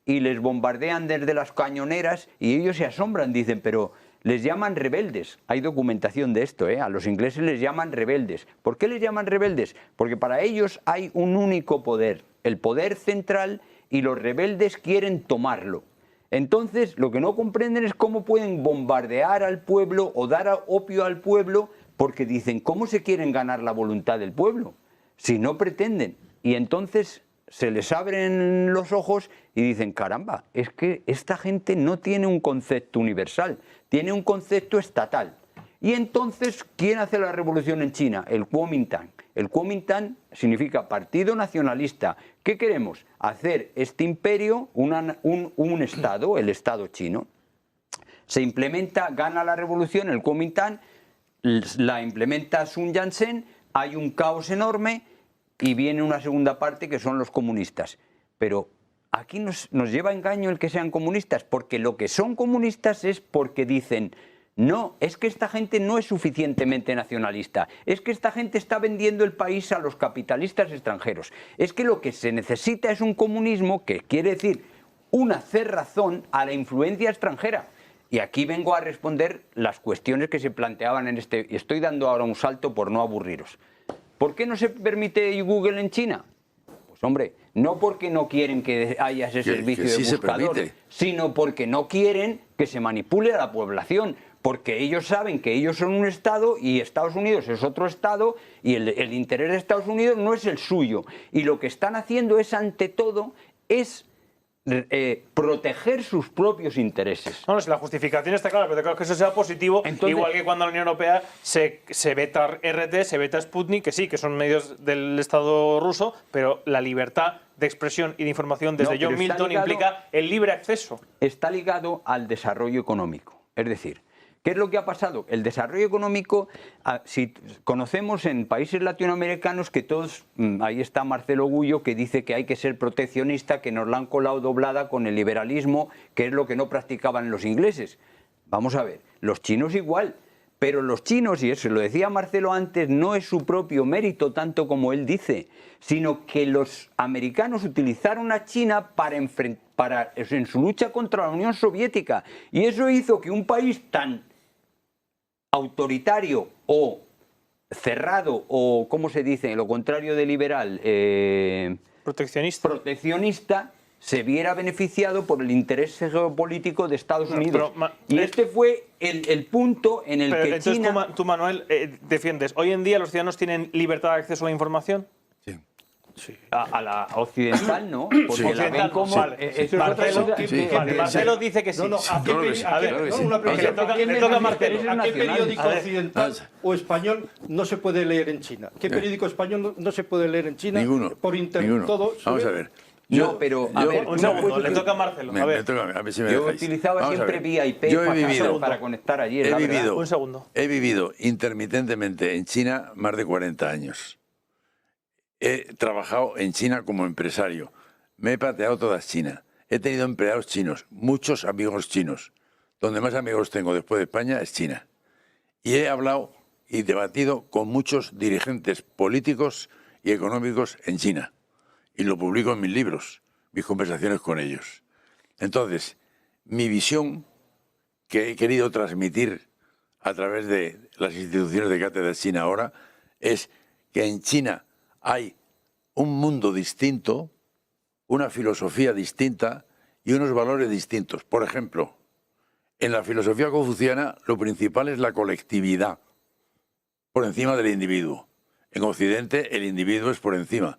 y les bombardean desde las cañoneras, y ellos se asombran, dicen, pero les llaman rebeldes. Hay documentación de esto, a los ingleses les llaman rebeldes. ¿Por qué les llaman rebeldes? Porque para ellos hay un único poder, el poder central, y los rebeldes quieren tomarlo. Entonces, lo que no comprenden es cómo pueden bombardear al pueblo o dar opio al pueblo, porque dicen, ¿cómo se quieren ganar la voluntad del pueblo si no pretenden? Y entonces se les abren los ojos y dicen, caramba, es que esta gente no tiene un concepto universal, tiene un concepto estatal. Y entonces, ¿quién hace la revolución en China? El Kuomintang. El Kuomintang significa Partido Nacionalista. ¿Qué queremos? Hacer este imperio un Estado, el Estado chino. Se implementa, gana la revolución, el Kuomintang, la implementa Sun Yat-sen, hay un caos enorme y viene una segunda parte que son los comunistas. Pero aquí nos lleva a engaño el que sean comunistas, porque lo que son comunistas es porque dicen, no, es que esta gente no es suficientemente nacionalista, es que esta gente está vendiendo el país a los capitalistas extranjeros, es que lo que se necesita es un comunismo, que quiere decir una cerrazón a la influencia extranjera. Y aquí vengo a responder las cuestiones que se planteaban en este... Y estoy dando ahora un salto por no aburriros. ¿Por qué no se permite Google en China? Pues hombre, no porque no quieren que haya ese servicio de buscador, sino porque no quieren que se manipule a la población. porque ellos saben que ellos son un Estado y Estados Unidos es otro Estado y el interés de Estados Unidos no es el suyo. Y lo que están haciendo es, ante todo, es proteger sus propios intereses. No, la justificación está clara, pero creo que eso sea positivo, entonces, igual que cuando la Unión Europea se veta RT, se veta Sputnik, que sí, que son medios del Estado ruso, pero la libertad de expresión y de información desde John Milton implica el libre acceso. Está ligado al desarrollo económico, es decir, ¿qué es lo que ha pasado? El desarrollo económico, si conocemos en países latinoamericanos que todos, ahí está Marcelo Gullo, que dice que hay que ser proteccionista, que nos la han colado doblada con el liberalismo, que es lo que no practicaban los ingleses. Vamos a ver, los chinos igual, pero los chinos, y eso lo decía Marcelo antes, no es su propio mérito tanto como él dice, sino que los americanos utilizaron a China en su lucha contra la Unión Soviética, y eso hizo que un país tan autoritario o cerrado o, ¿cómo se dice?, lo contrario de liberal, proteccionista, se viera beneficiado por el interés geopolítico de Estados Unidos. Y este fue el punto en el que entonces China... Tú, Manuel, defiendes, ¿hoy en día los ciudadanos tienen libertad de acceso a la información? Sí. Sí. A la occidental no, porque sí. la ven como... Marcelo dice que sí. ¿A qué periódico occidental o español no se puede leer en China? ¿Qué periódico español no se puede leer en China? Ninguno. Por internet. Ninguno. Todo. Vamos a ver. No, pero a ver, un segundo, le toca a Marcelo. A ver. A ver si me yo dejáis. utilizaba siempre VIP para conectar allí. Un segundo. He vivido intermitentemente en China más de 40 años. He trabajado en China como empresario. Me he pateado toda China. He tenido empleados chinos, muchos amigos chinos. Donde más amigos tengo después de España es China. Y he hablado y debatido con muchos dirigentes políticos y económicos en China. Y lo publico en mis libros, mis conversaciones con ellos. Entonces, mi visión que he querido transmitir a través de las instituciones de Cátedra China ahora es que en China hay un mundo distinto, una filosofía distinta y unos valores distintos. Por ejemplo, en la filosofía confuciana lo principal es la colectividad, por encima del individuo. En Occidente el individuo es por encima.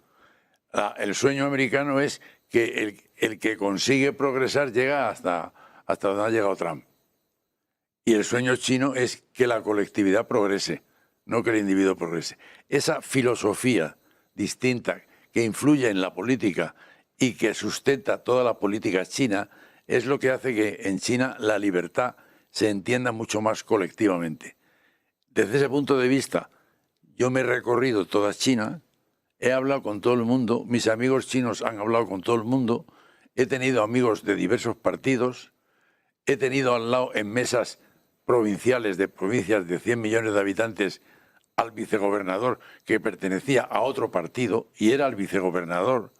El sueño americano es que el que consigue progresar llega hasta donde ha llegado Trump. Y el sueño chino es que la colectividad progrese, no que el individuo progrese. Esa filosofía distinta que influye en la política y que sustenta toda la política china es lo que hace que en China la libertad se entienda mucho más colectivamente. Desde ese punto de vista, yo me he recorrido toda China, he hablado con todo el mundo, mis amigos chinos han hablado con todo el mundo, he tenido amigos de diversos partidos, he tenido al lado en mesas provinciales de provincias de 100 millones de habitantes al vicegobernador que pertenecía a otro partido y era el vicegobernador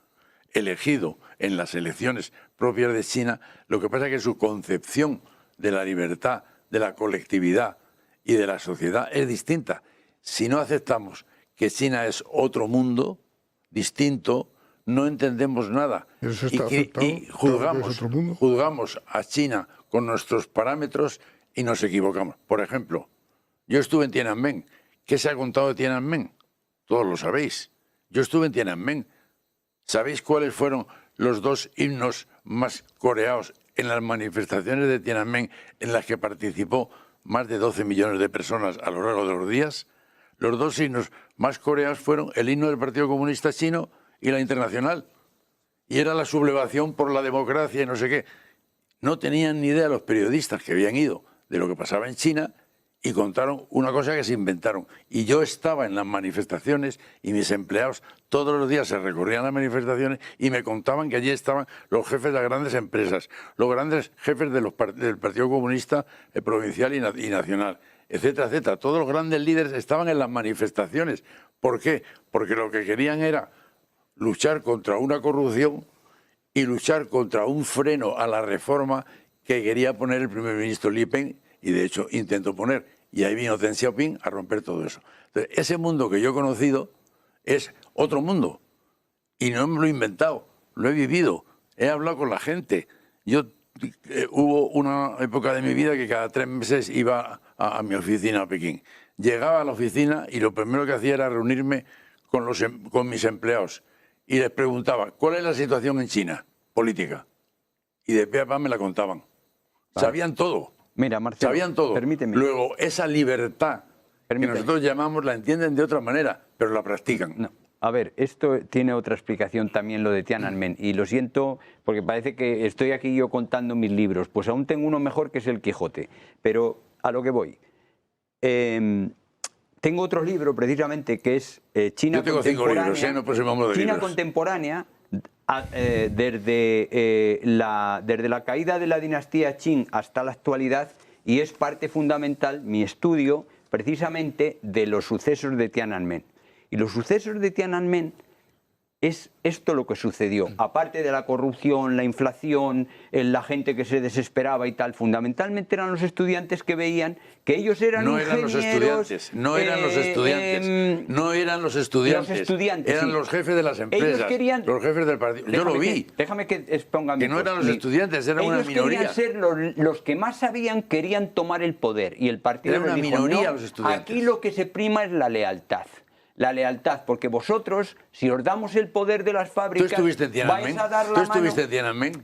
elegido en las elecciones propias de China. Lo que pasa es que su concepción de la libertad, de la colectividad y de la sociedad es distinta. Si no aceptamos que China es otro mundo distinto, no entendemos nada y juzgamos a China con nuestros parámetros y nos equivocamos. Por ejemplo, yo estuve en Tiananmen. ¿Qué se ha contado de Tiananmen? Todos lo sabéis. Yo estuve en Tiananmen. ¿Sabéis cuáles fueron los dos himnos más coreados en las manifestaciones de Tiananmen en las que participó más de 12 millones de personas a lo largo de los días? Los dos himnos más coreados fueron el himno del Partido Comunista Chino y la Internacional. Y era la sublevación por la democracia y no sé qué. No tenían ni idea los periodistas que habían ido de lo que pasaba en China y contaron una cosa que se inventaron. Y yo estaba en las manifestaciones y mis empleados todos los días se recorrían las manifestaciones y me contaban que allí estaban los jefes de las grandes empresas, los grandes jefes del Partido Comunista provincial y nacional, etcétera, etcétera. Todos los grandes líderes estaban en las manifestaciones. ¿Por qué? Porque lo que querían era luchar contra una corrupción y luchar contra un freno a la reforma que quería poner el primer ministro Li Peng, y de hecho intentó poner, y ahí vino Deng Xiaoping a romper todo eso. Entonces, ese mundo que yo he conocido es otro mundo, y no me lo he inventado, lo he vivido, he hablado con la gente. Yo hubo una época de mi vida que cada 3 meses iba a mi oficina a Pekín. Llegaba a la oficina y lo primero que hacía era reunirme con mis empleados y les preguntaba, ¿cuál es la situación en China política? Y de pe a pa me la contaban. Vale. Sabían todo. Mira, Marcelo, Sabían todo. permíteme. Luego, esa libertad Permíteme. que nosotros llamamos, la entienden de otra manera, pero la practican. No. A ver, esto tiene otra explicación también, lo de Tiananmen, y lo siento porque parece que estoy aquí yo contando mis libros, pues aún tengo uno mejor que es El Quijote, pero a lo que voy. Tengo otro libro precisamente que es China Yo tengo 5 libros, no presumamos de China libros. contemporánea, desde la caída de la dinastía Qing hasta la actualidad, y es parte fundamental, mi estudio, precisamente de los sucesos de Tiananmen. Y los sucesos de Tiananmen es esto lo que sucedió. Aparte de la corrupción, la inflación, la gente que se desesperaba y tal, fundamentalmente eran los estudiantes que veían que ellos eran ingenieros. No eran los estudiantes, eran sí. los jefes de las empresas, Ellos querían, los jefes del partido. Yo lo vi. Déjame que exponga mi Que no eran los estudiantes, era una ellos minoría. Querían ser los que más sabían, querían tomar el poder. Y el partido Era una les dijo, minoría no, los estudiantes. aquí lo que se prima es la lealtad. La lealtad, porque vosotros, si os damos el poder de las fábricas, ¿Tú estuviste en Tiananmen? vais a dar la ¿Tú estuviste mano. en Tiananmen?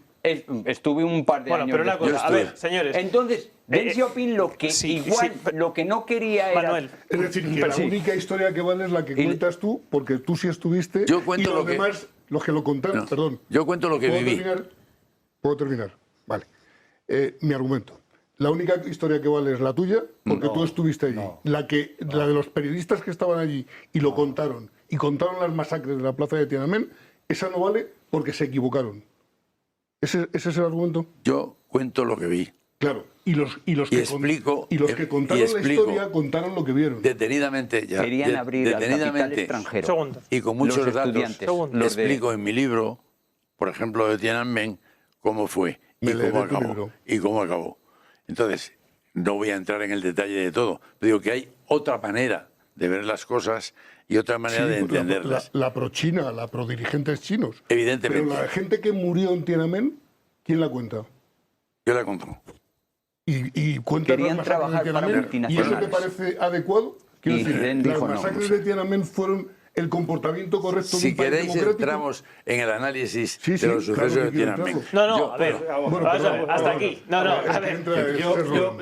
Estuve un par de años. Pero una después. cosa, a ver, señores. Entonces, Deng Xiaoping lo que lo que no quería era... Manuel. Es decir, que la única historia que vale es la que cuentas tú, porque tú sí estuviste. Yo cuento y los lo que- demás, los que lo contaron, No, perdón. yo cuento lo que ¿Puedo viví. terminar? ¿Puedo terminar? Vale. Mi argumento. La única historia que vale es la tuya, porque tú estuviste allí. La de los periodistas que estaban allí y lo contaron, y contaron las masacres de la plaza de Tiananmen, esa no vale porque se equivocaron. ¿Ese es el argumento? Yo cuento lo que vi. Claro. Y los explico, que contaron la historia contaron lo que vieron. Detenidamente, ya. Querían abrir al capital extranjero. Segundo. Y con muchos Los datos estudiantes, Segundo. los de- explico en mi libro, por ejemplo, de Tiananmen, cómo fue Me y leeré cómo tu acabó. libro. Y cómo acabó. Entonces, no voy a entrar en el detalle de todo, pero digo que hay otra manera de ver las cosas y otra manera de entenderlas. La pro-China, la pro-dirigentes chinos. Evidentemente. Pero la gente que murió en Tiananmen, ¿quién la cuenta? Yo la conto. Y cuenta Querían las masacres trabajar de para Tiananmen. ¿Y eso te multinacionales. parece adecuado? Quiero Y decir, Deng las dijo no, masacres no sé. de Tiananmen fueron el comportamiento correcto de Si un país queréis, democrático. entramos en el análisis Sí, de los sí, claro sucesos que de quiero Tiananmen. entrarlo. No, Yo- a ver, bueno, vamos a ver, hasta aquí. No, a ver.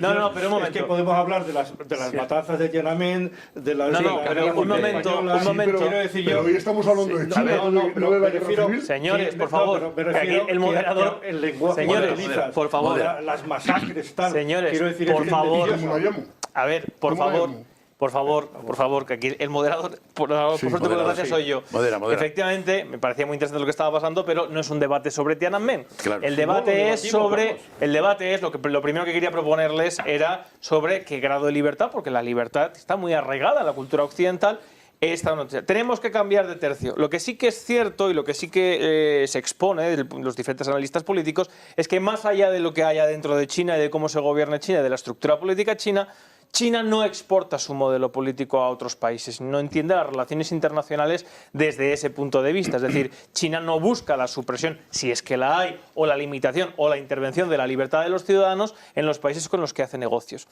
No, pero un momento. Es que podemos hablar de las matanzas de Tiananmen, de las... No, no, de pero las un momento, españolas. un momento. Quiero decir Pero yo... hoy estamos hablando de Sí, China, no, no, pero no de la me guerra refiero- civil. Señores, Sí, por no, favor, pero me que aquí refiero el moderador... que el lenguaje Señores, que utilizas, por favor. las masacres, tal. Señores, quiero decir, por es favor. entendido. ¿Cómo la llamo? A ver, por ¿Cómo la favor, llamo? por favor, que aquí el moderador, por suerte, por moderador, desgracia, sí. soy yo. Modera. Efectivamente, me parecía muy interesante lo que estaba pasando, pero no es un debate sobre Tiananmen. Claro. El debate No, lo es debatimos, sobre, vamos. el debate es lo primero que quería proponerles era sobre qué grado de libertad, porque la libertad está muy arraigada en la cultura occidental. Esta noticia. Tenemos que cambiar de tercio. Lo que sí que es cierto y lo que sí que se expone de los diferentes analistas políticos es que más allá de lo que haya dentro de China y de cómo se gobierna China y de la estructura política china, China no exporta su modelo político a otros países, no entiende las relaciones internacionales desde ese punto de vista. Es decir, China no busca la supresión, si es que la hay, o la limitación o la intervención de la libertad de los ciudadanos en los países con los que hace negocios.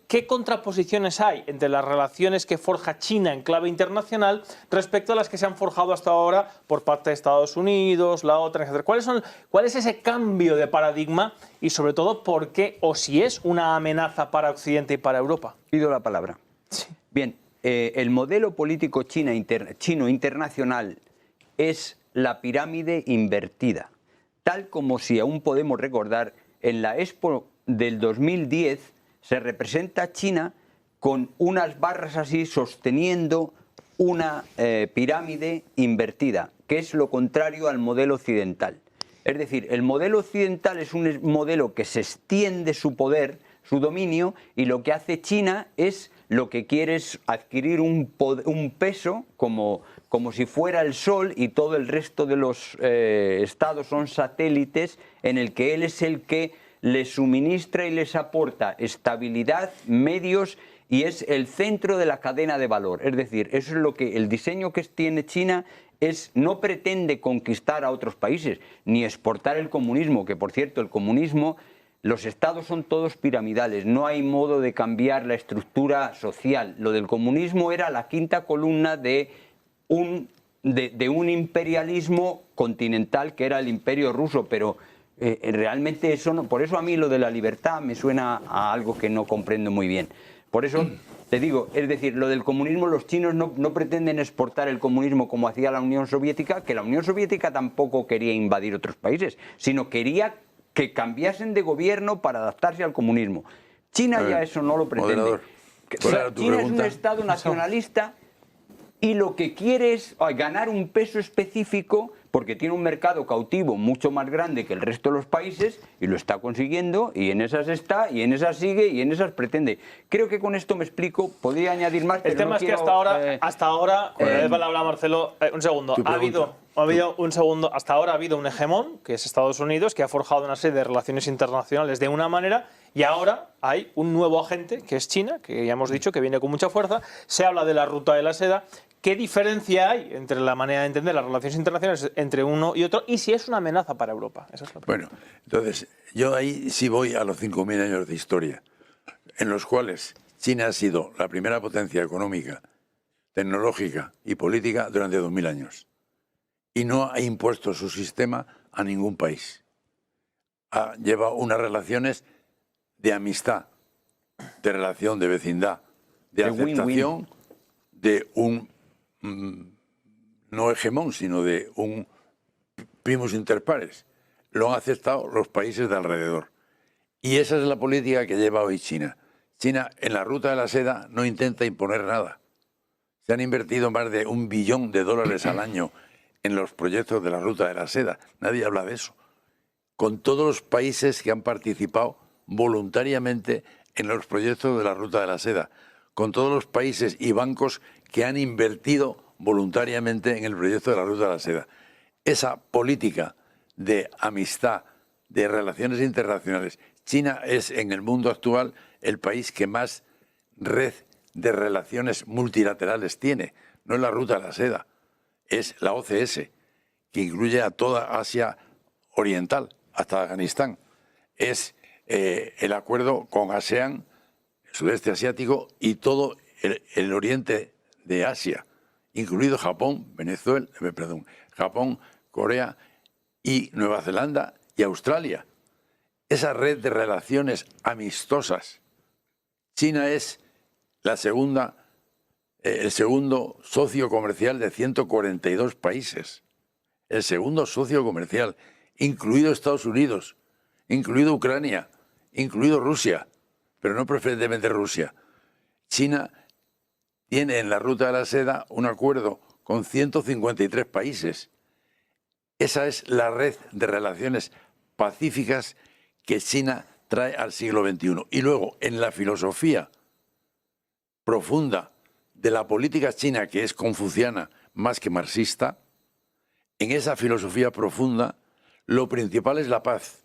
¿Qué contraposiciones hay entre las relaciones que forja China en clave internacional respecto a las que se han forjado hasta ahora por parte de Estados Unidos, la OTAN, etc.? ¿Cuál es ese cambio de paradigma y sobre todo por qué o si es una amenaza para Occidente y para Europa? Pido la palabra. Bien, el modelo político chino internacional es la pirámide invertida, tal como si aún podemos recordar en la Expo del 2010 se representa a China con unas barras así sosteniendo una pirámide invertida, que es lo contrario al modelo occidental. Es decir, el modelo occidental es un modelo que se extiende su poder, su dominio, y lo que hace China es lo que quiere es adquirir un peso como si fuera el Sol y todo el resto de los estados son satélites en el que él es el que les suministra y les aporta estabilidad, medios y es el centro de la cadena de valor. Es decir, eso es lo que el diseño que tiene China no pretende conquistar a otros países, ni exportar el comunismo, que por cierto el comunismo, los estados son todos piramidales, no hay modo de cambiar la estructura social. Lo del comunismo era la quinta columna de un imperialismo continental que era el imperio ruso, pero realmente eso no, por eso a mí lo de la libertad me suena a algo que no comprendo muy bien. Por eso te digo, es decir, lo del comunismo, los chinos no pretenden exportar el comunismo como hacía la Unión Soviética, que la Unión Soviética tampoco quería invadir otros países, sino quería que cambiasen de gobierno para adaptarse al comunismo. China ya eso no lo pretende. Moderador, China es un estado nacionalista y lo que quiere es ganar un peso específico porque tiene un mercado cautivo mucho más grande que el resto de los países y lo está consiguiendo, y en esas está, y en esas sigue, y en esas pretende. Creo que con esto me explico, podría añadir más, pero el tema no es que quiero, hasta ahora, con la palabra Marcelo, un segundo, ha habido un segundo, hasta ahora ha habido un hegemón, que es Estados Unidos, que ha forjado una serie de relaciones internacionales de una manera, y ahora hay un nuevo agente, que es China, que ya hemos dicho que viene con mucha fuerza. Se habla de la ruta de la seda. ¿Qué diferencia hay entre la manera de entender las relaciones internacionales entre uno y otro, y si es una amenaza para Europa? Esa es la pregunta. Bueno, entonces, yo ahí sí voy a los 5.000 años de historia, en los cuales China ha sido la primera potencia económica, tecnológica y política durante 2.000 años. Y no ha impuesto su sistema a ningún país. Lleva unas relaciones de amistad, de relación, de vecindad, de aceptación de un no hegemón, sino de un primus inter pares. Lo han aceptado los países de alrededor. Y esa es la política que lleva hoy China. China, en la ruta de la seda, no intenta imponer nada. Se han invertido más de $1 billón al año en los proyectos de la ruta de la seda. Nadie habla de eso. Con todos los países que han participado voluntariamente en los proyectos de la ruta de la seda, con todos los países y bancos que han invertido voluntariamente en el proyecto de la ruta de la seda. Esa política de amistad, de relaciones internacionales. China es en el mundo actual el país que más red de relaciones multilaterales tiene. No es la ruta de la seda, es la OCS, que incluye a toda Asia Oriental, hasta Afganistán. Es el acuerdo con ASEAN, el sudeste asiático y todo el oriente de Asia, incluido Japón, Japón, Corea y Nueva Zelanda y Australia. Esa red de relaciones amistosas. China es el segundo socio comercial de 142 países. El segundo socio comercial, incluido Estados Unidos, incluido Ucrania, incluido Rusia, pero no preferentemente Rusia. China tiene en la ruta de la seda un acuerdo con 153 países. Esa es la red de relaciones pacíficas que China trae al siglo XXI. Y luego, en la filosofía profunda de la política china, que es confuciana más que marxista, en esa filosofía profunda, lo principal es la paz,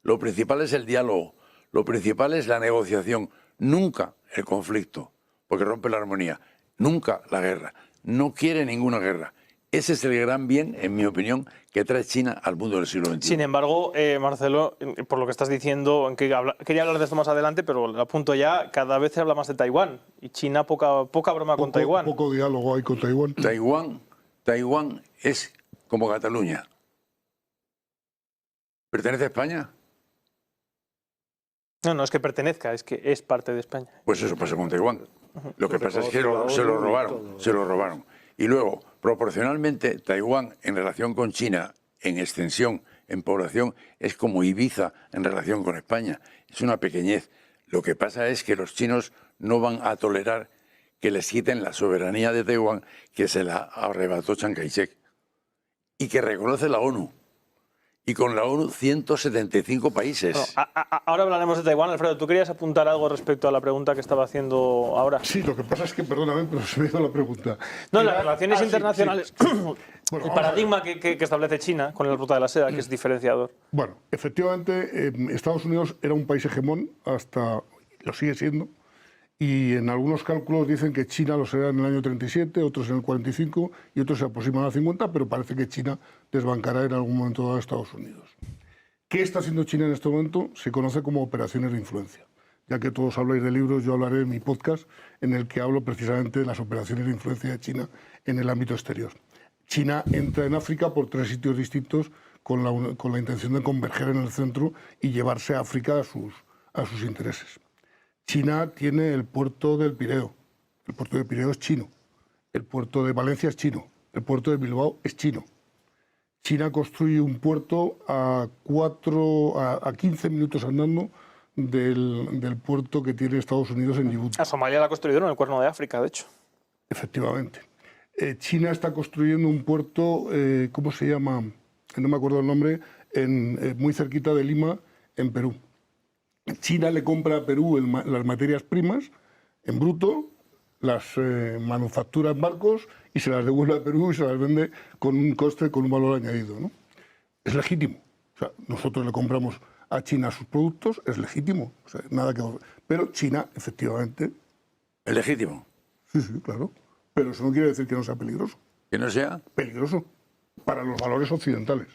lo principal es el diálogo, lo principal es la negociación, nunca el conflicto, porque rompe la armonía, nunca la guerra, no quiere ninguna guerra. Ese es el gran bien, en mi opinión, que trae China al mundo del siglo XXI. Sin embargo, Marcelo, por lo que estás diciendo, quería hablar de esto más adelante, pero lo apunto ya, cada vez se habla más de Taiwán, y China poca broma con Taiwán. Poco diálogo hay con Taiwán. Taiwán es como Cataluña. ¿Pertenece a España? No es que pertenezca, es que es parte de España. Pues eso pasa con Taiwán. Lo que pasa es que se lo robaron. Y luego, proporcionalmente, Taiwán en relación con China, en extensión, en población, es como Ibiza en relación con España. Es una pequeñez. Lo que pasa es que los chinos no van a tolerar que les quiten la soberanía de Taiwán, que se la arrebató Chiang Kai-shek, y que reconoce la ONU. Y con la ONU 175 países. Bueno, ahora hablaremos de Taiwán. Alfredo, ¿tú querías apuntar algo respecto a la pregunta que estaba haciendo ahora? Sí, lo que pasa es que, perdóname, pero se me hizo la pregunta. No, las relaciones internacionales, sí. Bueno, el paradigma que establece China con la ruta de la seda, que es diferenciador. Bueno, efectivamente, Estados Unidos era un país hegemón, hasta lo sigue siendo, Y en algunos cálculos dicen que China lo será en el año 37, otros en el 45 y otros se aproximan al 50, pero parece que China desbancará en algún momento dado a Estados Unidos. ¿Qué está haciendo China en este momento? Se conoce como operaciones de influencia. Ya que todos habláis de libros, yo hablaré de mi podcast en el que hablo precisamente de las operaciones de influencia de China en el ámbito exterior. China entra en África por 3 sitios distintos con la intención de converger en el centro y llevarse a África a sus intereses. China tiene el puerto del Pireo. El puerto del Pireo es chino. El puerto de Valencia es chino. El puerto de Bilbao es chino. China construye un puerto a 15 minutos andando del puerto que tiene Estados Unidos en Djibouti. A Somalia la construyeron en el Cuerno de África, de hecho. Efectivamente. China está construyendo un puerto, ¿cómo se llama? No me acuerdo el nombre, muy cerquita de Lima, en Perú. China le compra a Perú las materias primas en bruto, las manufactura en barcos y se las devuelve a Perú y se las vende con un coste, con un valor añadido, ¿no? Es legítimo. O sea, nosotros le compramos a China sus productos, es legítimo. O sea, nada que... Pero China, efectivamente... ¿Es legítimo? Sí, sí, claro. Pero eso no quiere decir que no sea peligroso. ¿Que no sea? Peligroso para los valores occidentales,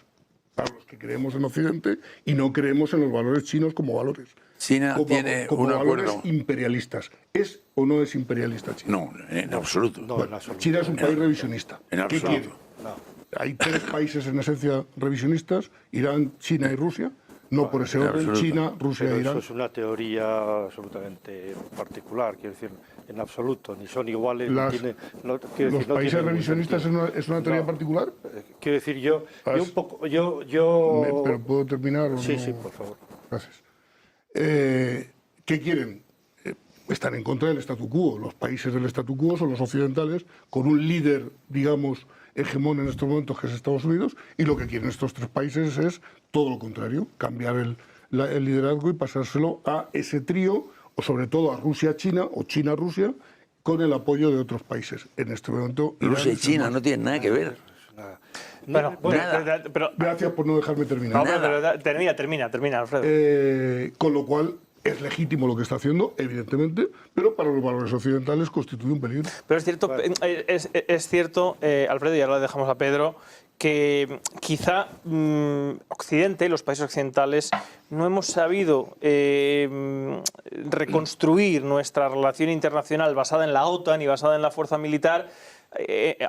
para los que creemos en Occidente y no creemos en los valores chinos como valores. China tiene como un valores acuerdo imperialistas. ¿Es o no es imperialista China? No, en absoluto. No, en absoluto. China es un país revisionista. En ¿Qué absoluto. quiere? No. Hay 3 países en esencia revisionistas, Irán, China y Rusia. No por ese orden, absoluto. China, Rusia Pero e Irán. eso es una teoría absolutamente particular, quiero decir, en absoluto, ni son iguales, Las- ni tiene, ¿Los tiene países ningún revisionistas sentido. es una teoría No. particular? Quiero decir, yo un poco, ¿Pero puedo terminar o Sí, no? sí, por favor. Gracias. ¿Qué quieren? Están en contra del statu quo. Los países del statu quo son los occidentales, con un líder, digamos, hegemón en estos momentos, que es Estados Unidos, y lo que quieren estos 3 países es todo lo contrario, cambiar el liderazgo y pasárselo a ese trío, o sobre todo a Rusia-China, o China-Rusia, con el apoyo de otros países. En este momento... Irán Rusia y es el China más- no tienen nada que ver. Bueno, nada. pero Gracias por no dejarme terminar. no, pero termina, Alfredo. Con lo cual es legítimo lo que está haciendo, evidentemente, pero para los valores occidentales constituye un peligro. Pero es cierto, Alfredo, y ahora le dejamos a Pedro, que quizá Occidente, los países occidentales, no hemos sabido reconstruir nuestra relación internacional basada en la OTAN y basada en la fuerza militar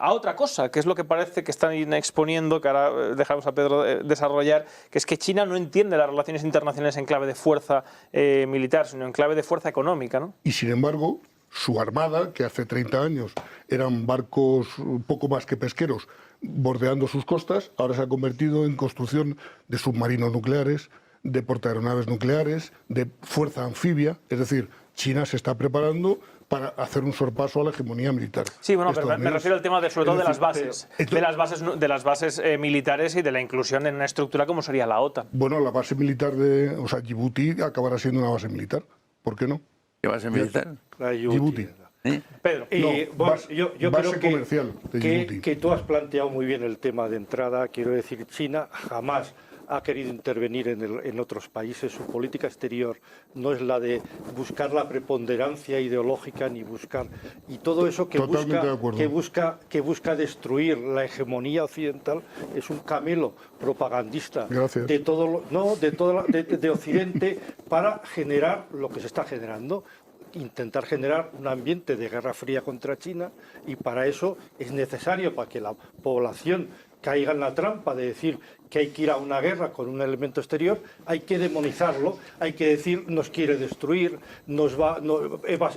a otra cosa, que es lo que parece que están exponiendo, que ahora dejamos a Pedro desarrollar, que es que China no entiende las relaciones internacionales en clave de fuerza militar, sino en clave de fuerza económica, ¿no? Y sin embargo, su armada, que hace 30 años eran barcos un poco más que pesqueros, bordeando sus costas, ahora se ha convertido en construcción de submarinos nucleares, de portaaeronaves nucleares, de fuerza anfibia, es decir, China se está preparando para hacer un sorpaso a la hegemonía militar. Sí, bueno, pero me estadounidense. refiero al tema sobre todo de las bases, Entonces- de las bases militares y de la inclusión en una estructura como sería la OTAN. Bueno, la base militar o sea, Djibouti acabará siendo una base militar. ¿Por qué no? ¿Qué base militar? La Djibouti. ¿Eh? Pedro. Y, No, bueno, base- yo base creo comercial de Djibouti. que tú has planteado muy bien el tema de entrada. Quiero decir, China jamás ha querido intervenir en otros países. Su política exterior no es la de buscar la preponderancia ideológica ni buscar y todo eso Totalmente de acuerdo. que busca destruir la hegemonía occidental es un camelo propagandista Gracias. de todo de Occidente para generar lo que se está generando. Intentar generar un ambiente de guerra fría contra China y para eso es necesario, para que la población caiga en la trampa de decir que hay que ir a una guerra con un elemento exterior, hay que demonizarlo, hay que decir nos quiere destruir,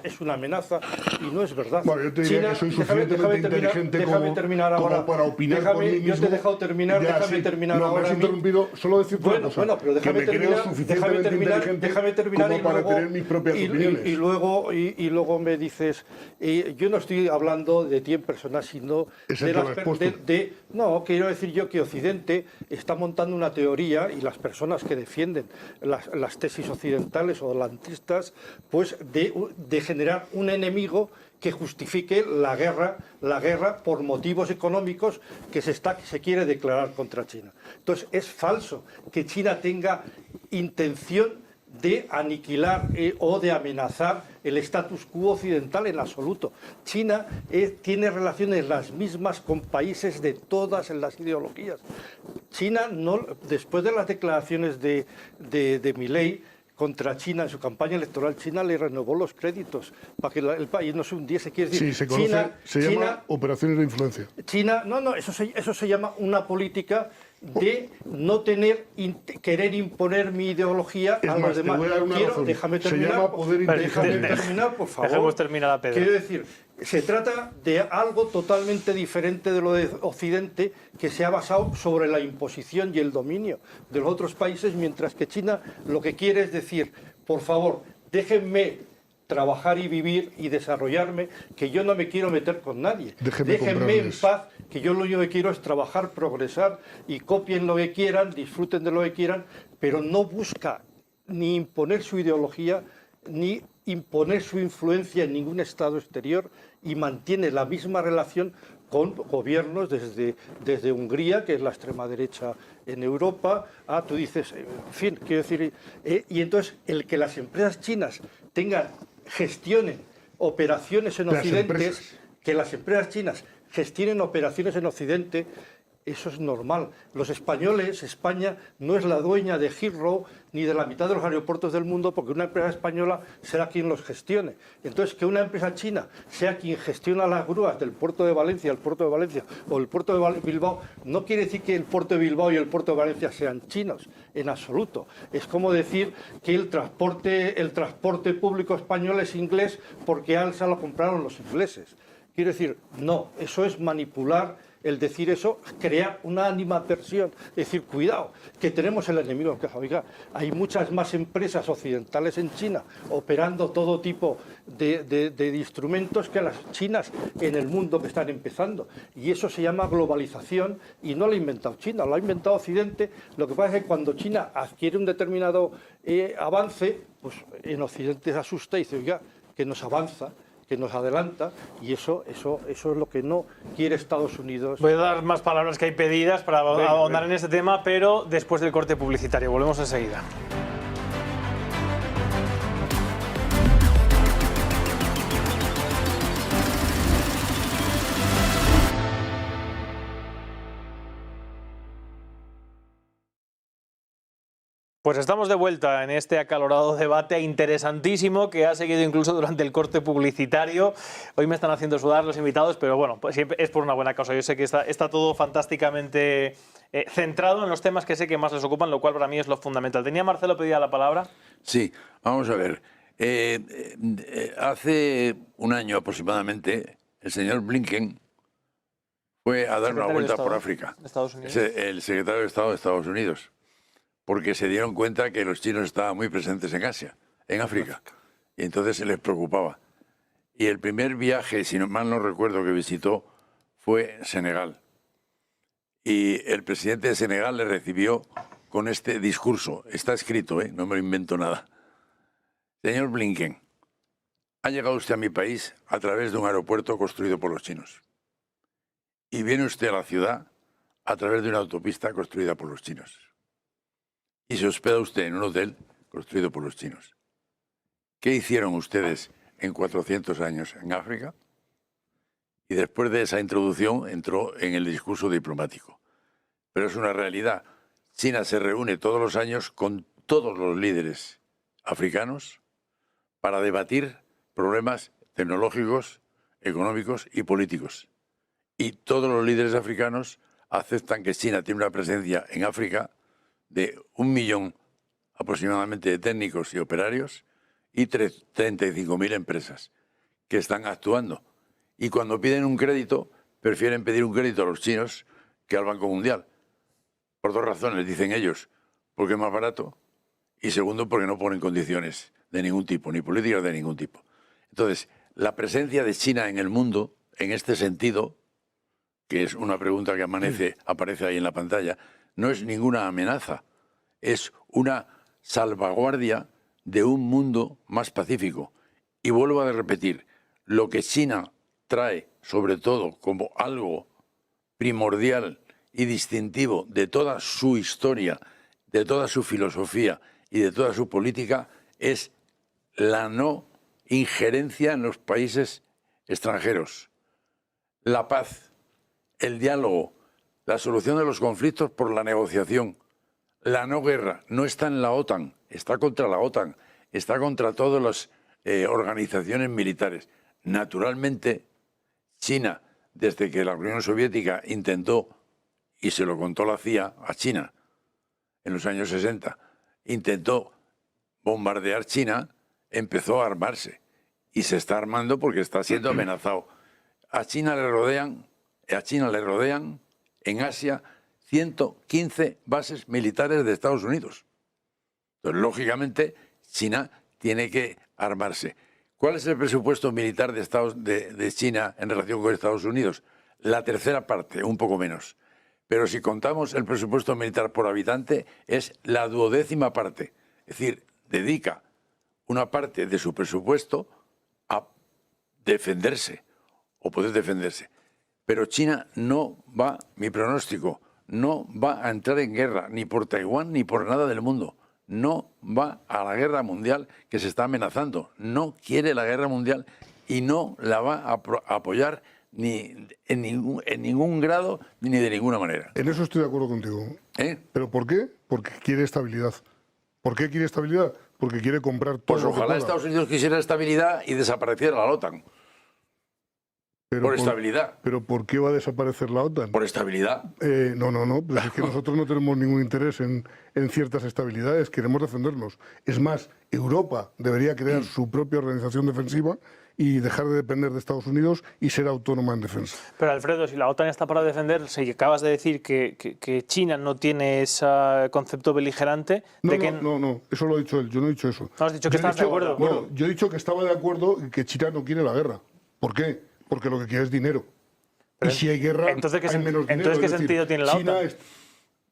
es una amenaza y no es verdad. Bueno, yo te diría que soy suficientemente inteligente déjame terminar como ahora. para opinar por mí mismo. Yo te he dejado terminar, Ya, déjame sí. terminar No, ahora. me has a mí. interrumpido, solo decirte una cosa, Bueno, pero que déjame me creo terminar, suficientemente inteligente déjame terminar como y para luego, tener mis propias opiniones. y luego me dices, yo no estoy hablando de ti en persona, sino Ese de te lo las has puesto. no, quiero decir yo que Occidente está montando una teoría y las personas que defienden las tesis occidentales o atlantistas, pues de generar un enemigo que justifique la guerra por motivos económicos que se quiere declarar contra China. Entonces es falso que China tenga intención de aniquilar o de amenazar el status quo occidental en absoluto. China tiene relaciones las mismas con países de todas las ideologías. China, no, después de las declaraciones de Milei contra China en su campaña electoral, China le renovó los créditos para que el país no se hundiese. Quiere decir, Sí, se conoce, se llama operaciones de influencia. China, eso se llama una política de no querer imponer mi ideología a los demás. Déjame terminar, por favor. Dejemos terminar a Pedro. Quiero decir, se trata de algo totalmente diferente de lo de Occidente, que se ha basado sobre la imposición y el dominio de los otros países, mientras que China lo que quiere es decir, por favor, déjenme trabajar y vivir y desarrollarme, que yo no me quiero meter con nadie. Déjenme en paz, que yo lo único que quiero es trabajar, progresar, y copien lo que quieran, disfruten de lo que quieran, pero no busca ni imponer su ideología, ni imponer su influencia en ningún estado exterior, y mantiene la misma relación con gobiernos desde Hungría, que es la extrema derecha en Europa, tú dices, en fin, quiero decir, y entonces el que las empresas chinas gestionen operaciones en Occidente, que las empresas chinas gestionen operaciones en Occidente, eso es normal. Los españoles, España no es la dueña de Heathrow ni de la mitad de los aeropuertos del mundo, porque una empresa española será quien los gestione. Entonces, que una empresa china sea quien gestiona las grúas del puerto de Valencia, el puerto de Valencia o el puerto de Bilbao, no quiere decir que el puerto de Bilbao y el puerto de Valencia sean chinos, en absoluto. Es como decir que el transporte público español es inglés porque ALSA lo compraron los ingleses. Quiero decir, no, eso es manipular. El decir eso crea una animadversión, es decir, cuidado, que tenemos el enemigo en casa. Oiga, hay muchas más empresas occidentales en China operando todo tipo de instrumentos que las chinas en el mundo que están empezando. Y eso se llama globalización, y no lo ha inventado China, lo ha inventado Occidente. Lo que pasa es que cuando China adquiere un determinado avance, pues en Occidente se asusta y dice, oiga, que nos avanza, que nos adelanta, y eso es lo que no quiere Estados Unidos. Voy a dar más palabras que hay pedidas para ahondar en este tema, pero después del corte publicitario. Volvemos enseguida. Pues estamos de vuelta en este acalorado debate interesantísimo que ha seguido incluso durante el corte publicitario. Hoy me están haciendo sudar los invitados, pero bueno, pues siempre es por una buena causa. Yo sé que está todo fantásticamente centrado en los temas que sé que más les ocupan, lo cual para mí es lo fundamental. ¿Tenía Marcelo pedida la palabra? Sí, vamos a ver. Hace un año aproximadamente, el señor Blinken fue a dar una vuelta por África. Estados Unidos. El secretario de Estado de Estados Unidos. Porque se dieron cuenta que los chinos estaban muy presentes en Asia, en África, y entonces se les preocupaba. Y el primer viaje, si mal no recuerdo, que visitó fue Senegal. Y el presidente de Senegal le recibió con este discurso. Está escrito, no me lo invento nada. Señor Blinken, ha llegado usted a mi país a través de un aeropuerto construido por los chinos. Y viene usted a la ciudad a través de una autopista construida por los chinos. Y se hospeda usted en un hotel construido por los chinos. ¿Qué hicieron ustedes en 400 años en África? Y después de esa introducción entró en el discurso diplomático. Pero es una realidad. China se reúne todos los años con todos los líderes africanos para debatir problemas tecnológicos, económicos y políticos. Y todos los líderes africanos aceptan que China tiene una presencia en África de 1 millón aproximadamente de técnicos y operarios y 35.000 empresas que están actuando. Y cuando piden un crédito, prefieren pedir un crédito a los chinos que al Banco Mundial. Por dos razones, dicen ellos. Porque es más barato y segundo, porque no ponen condiciones de ningún tipo, ni políticas de ningún tipo. Entonces, la presencia de China en el mundo, en este sentido, que es una pregunta que aparece ahí en la pantalla, no es ninguna amenaza, es una salvaguardia de un mundo más pacífico. Y vuelvo a repetir, lo que China trae, sobre todo como algo primordial y distintivo de toda su historia, de toda su filosofía y de toda su política es la no injerencia en los países extranjeros, la paz, el diálogo, la solución de los conflictos por la negociación, la no guerra. No está en la OTAN, está contra la OTAN, está contra todas las organizaciones militares. Naturalmente, China, desde que la Unión Soviética intentó, y se lo contó la CIA a China en los años 60, intentó bombardear China, empezó a armarse y se está armando porque está siendo amenazado. A China le rodean en Asia 115 bases militares de Estados Unidos. Entonces, lógicamente, China tiene que armarse. ¿Cuál es el presupuesto militar de China en relación con Estados Unidos? La tercera parte, un poco menos. Pero si contamos el presupuesto militar por habitante, es la 12ª parte. Es decir, dedica una parte de su presupuesto a defenderse o poder defenderse. Pero China no va, mi pronóstico, no va a entrar en guerra ni por Taiwán ni por nada del mundo. No va a la guerra mundial que se está amenazando. No quiere la guerra mundial y no la va a apoyar ni en ningún grado ni de ninguna manera. En eso estoy de acuerdo contigo. ¿Pero por qué? Porque quiere estabilidad. ¿Por qué quiere estabilidad? Porque quiere comprar todo. Pues ojalá Estados Unidos quisiera estabilidad y desapareciera la OTAN. Por estabilidad. ¿Pero por qué va a desaparecer la OTAN? Por estabilidad. No. Pues es que nosotros no tenemos ningún interés en ciertas estabilidades. Queremos defendernos. Es más, Europa debería crear su propia organización defensiva y dejar de depender de Estados Unidos y ser autónoma en defensa. Pero Alfredo, si la OTAN está para defenderse y acabas de decir que China no tiene ese concepto beligerante... No, eso lo ha dicho él, yo no he dicho eso. No, has dicho que estás de acuerdo. No, yo he dicho que estaba de acuerdo y que China no quiere la guerra. ¿Por qué? Porque lo que quiere es dinero. Y si hay guerra, entonces, hay menos dinero. Entonces, ¿qué sentido tiene la OTAN?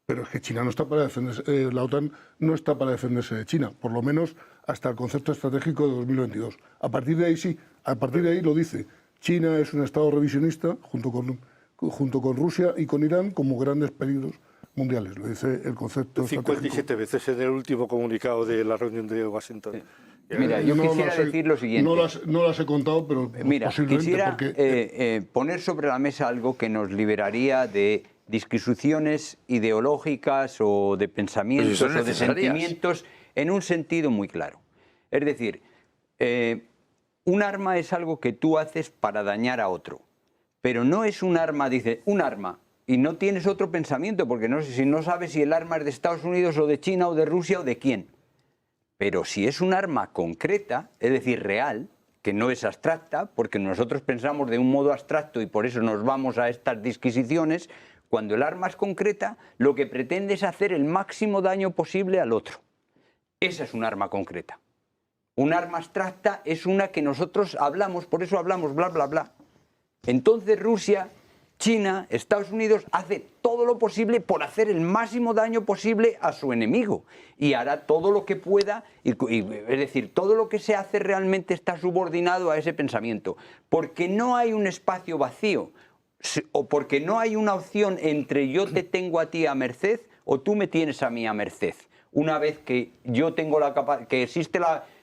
Pero es que China no está para defenderse, la OTAN no está para defenderse de China, por lo menos hasta el concepto estratégico de 2022. A partir de ahí sí, a partir de ahí lo dice. China es un estado revisionista junto con Rusia y con Irán como grandes peligros mundiales, lo dice el concepto 57 veces en el último comunicado de la reunión de Washington. Mira, yo quisiera decir lo siguiente. No las he contado, pero mira, posiblemente quisiera porque... poner sobre la mesa algo que nos liberaría de disquisiciones ideológicas o de pensamientos o de sentimientos en un sentido muy claro. Es decir, un arma es algo que tú haces para dañar a otro, pero no es un arma, dice, un arma, y no tienes otro pensamiento, porque si no sabes si el arma es de Estados Unidos o de China o de Rusia o de quién. Pero si es un arma concreta, es decir, real, que no es abstracta, porque nosotros pensamos de un modo abstracto y por eso nos vamos a estas disquisiciones, cuando el arma es concreta, lo que pretende es hacer el máximo daño posible al otro. Esa es un arma concreta. Un arma abstracta es una que nosotros hablamos, por eso hablamos bla, bla, bla. Entonces Rusia, China, Estados Unidos hace todo lo posible por hacer el máximo daño posible a su enemigo y hará todo lo que pueda, es decir, todo lo que se hace realmente está subordinado a ese pensamiento, porque no hay un espacio vacío, o porque no hay una opción entre yo te tengo a ti a merced o tú me tienes a mí a merced. Una vez que yo tengo que existe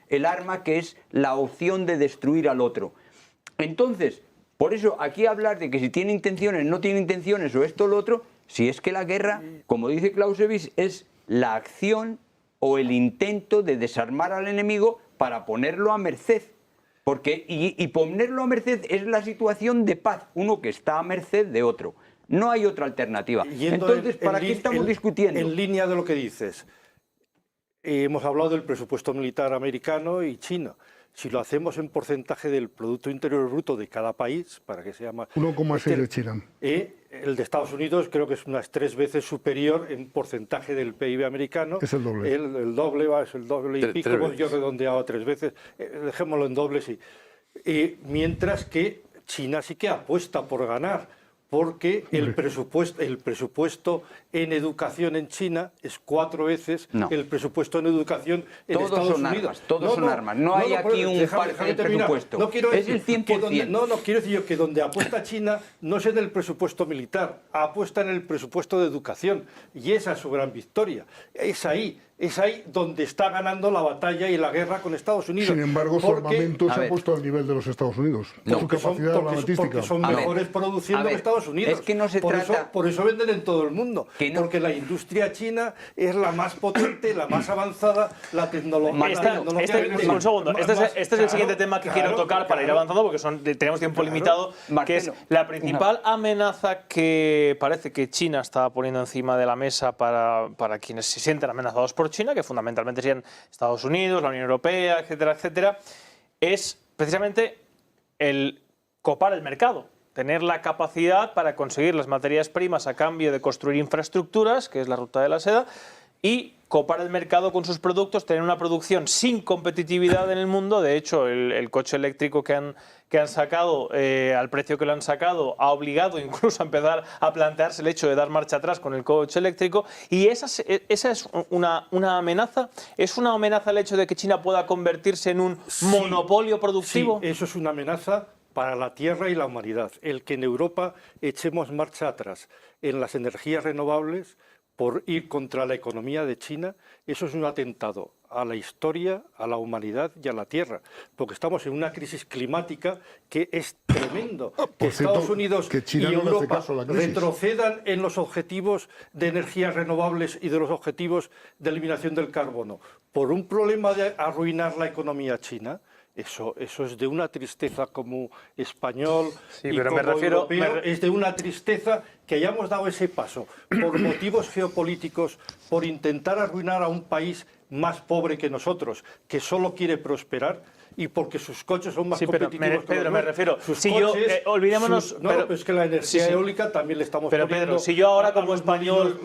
el arma que es la opción de destruir al otro. Entonces, por eso aquí hablar de que si tiene intenciones, no tiene intenciones o esto o lo otro, si es que la guerra, como dice Clausewitz, es la acción o el intento de desarmar al enemigo para ponerlo a merced. Porque, y ponerlo a merced es la situación de paz, uno que está a merced de otro. No hay otra alternativa. Entonces, ¿para qué estamos discutiendo? En línea de lo que dices, hemos hablado del presupuesto militar americano y chino. Si lo hacemos en porcentaje del Producto Interior Bruto de cada país, para que sea más... 1,6 de China. El de Estados Unidos creo que es unas 3 veces superior en porcentaje del PIB americano. Es el doble. El doble, es el doble y pico, yo he redondeado 3 veces. Dejémoslo en doble, sí. Mientras que China sí que apuesta por ganar, porque el presupuesto en educación en China es 4 veces el presupuesto en educación en Estados Unidos. Todos son armas. No hay aquí un parte del presupuesto. No quiero es decir el 100%. quiero decir yo que donde apuesta China no es en el presupuesto militar, apuesta en el presupuesto de educación. Y esa es su gran victoria. Es ahí donde está ganando la batalla y la guerra con Estados Unidos. Sin embargo, su armamento se ha puesto al nivel de los Estados Unidos. No, su capacidad armamentística. Porque son mejores produciendo que Estados Unidos. Es que no se trata... por eso venden en todo el mundo. Porque la industria china es la más potente, la más avanzada, la tecnología... Un segundo. Este es el siguiente tema que quiero tocar para ir avanzando, porque tenemos tiempo limitado, que es la principal amenaza que parece que China está poniendo encima de la mesa para quienes se sienten amenazados por China, que fundamentalmente serían Estados Unidos, la Unión Europea, etcétera, etcétera, es precisamente el copar el mercado, tener la capacidad para conseguir las materias primas a cambio de construir infraestructuras, que es la ruta de la seda, y copar el mercado con sus productos, tener una producción sin competitividad en el mundo. De hecho, el coche eléctrico que han sacado, al precio que lo han sacado, ha obligado incluso a empezar a plantearse el hecho de dar marcha atrás con el coche eléctrico. Y esa es una amenaza. ¿Es una amenaza el hecho de que China pueda convertirse en un monopolio productivo? Sí, eso es una amenaza para la Tierra y la humanidad. El que en Europa echemos marcha atrás en las energías renovables por ir contra la economía de China, eso es un atentado a la historia, a la humanidad y a la Tierra, porque estamos en una crisis climática que es tremendo. Que Estados Unidos y Europa retrocedan en los objetivos de energías renovables y de los objetivos de eliminación del carbono por un problema de arruinar la economía china. Eso es de una tristeza como español y como europeo, es de una tristeza que hayamos dado ese paso por motivos geopolíticos, por intentar arruinar a un país más pobre que nosotros, que solo quiere prosperar, y porque sus coches son más competitivos. Pedro, me refiero, olvidémonos... pero es que la energía eólica también le estamos poniendo... Pero Pedro, si yo ahora como español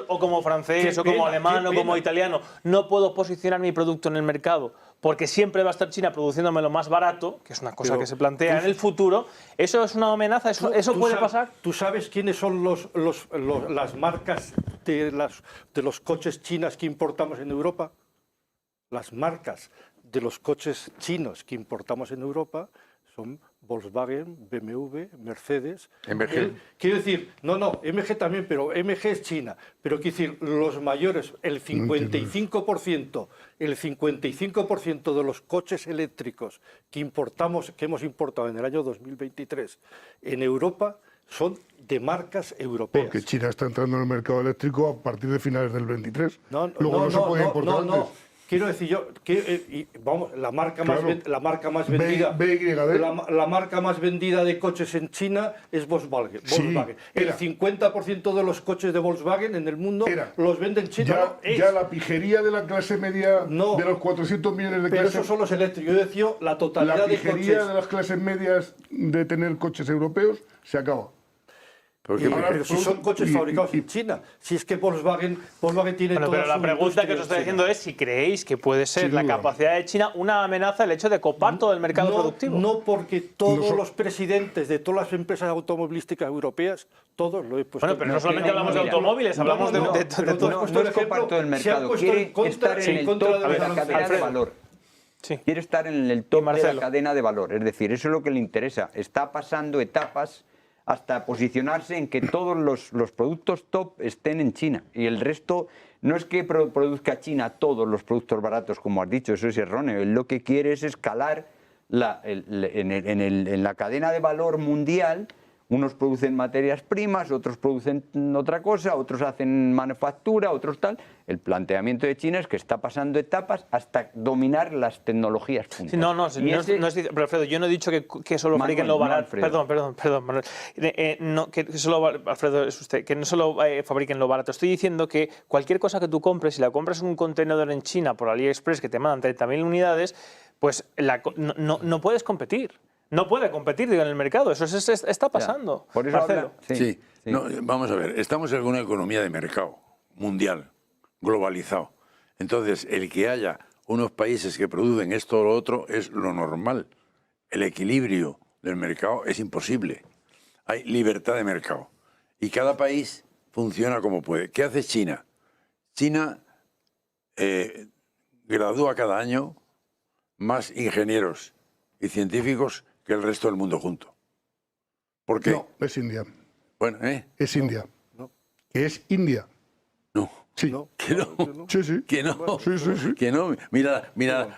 o como francés o como alemán o como italiano no puedo posicionar mi producto en el mercado porque siempre va a estar China produciéndome lo más barato, que es una cosa que se plantea en el futuro, ¿eso es una amenaza? ¿Eso puede pasar? ¿Tú sabes quiénes son las marcas de los coches chinas que importamos en Europa? Las marcas de los coches chinos que importamos en Europa son Volkswagen, BMW, Mercedes. MG. Quiero decir, MG también, pero MG es China. Pero quiero decir, los mayores, el 55% de los coches eléctricos que hemos importado en el año 2023 en Europa son de marcas europeas. Porque China está entrando en el mercado eléctrico a partir de finales del 23. Luego no se puede importar antes. Quiero decir yo que la marca más vendida, la marca más vendida de coches en China es Volkswagen. Sí, el 50% de los coches de Volkswagen en el mundo los venden en China. Ya la pijería de la clase media, de los 400 millones de clases. Pero eso son los eléctricos. Yo decía la totalidad de coches. La pijería de las clases medias de tener coches europeos se acaba. Pero si son coches fabricados en China, si es que Volkswagen tiene toda pero la pregunta que os estoy haciendo es si creéis que puede ser la capacidad de China una amenaza el hecho de copar todo el mercado productivo. No, porque todos los presidentes de todas las empresas automovilísticas europeas, todos lo he puesto. Bueno, pero no solamente hablamos de automóviles, hablamos de todo. No es copar todo el mercado, quiere estar en el top de la cadena de valor. Quiere estar en el top de la cadena de valor, es decir, eso es lo que le interesa. Está pasando etapas hasta posicionarse en que todos los productos top estén en China. Y el resto, no es que produzca China todos los productos baratos, como has dicho, eso es erróneo. Él lo que quiere es escalar en la cadena de valor mundial. Unos producen materias primas, otros producen otra cosa, otros hacen manufactura, otros tal. El planteamiento de China es que está pasando etapas hasta dominar las tecnologías puntas. Pero Alfredo, yo no he dicho que solo fabriquen lo barato. Perdón, Manuel. Alfredo, es usted, que no solo fabriquen lo barato. Estoy diciendo que cualquier cosa que tú compres, si la compras en un contenedor en China por AliExpress que te mandan 30.000 unidades, pues no puedes competir. No puede competir en el mercado, eso está pasando. Por eso sí. No, vamos a ver, estamos en una economía de mercado mundial, globalizado. Entonces, el que haya unos países que producen esto o lo otro es lo normal. El equilibrio del mercado es imposible. hay libertad de mercado. Y cada país funciona como puede. ¿Qué hace China? China gradúa cada año más ingenieros y científicos que el resto del mundo junto. ¿Por qué? No, es India. Bueno, Es India. No. Que es India. no. Sí. No, Que no. Sí, sí. Que no. Sí, sí, sí. Que no. Mira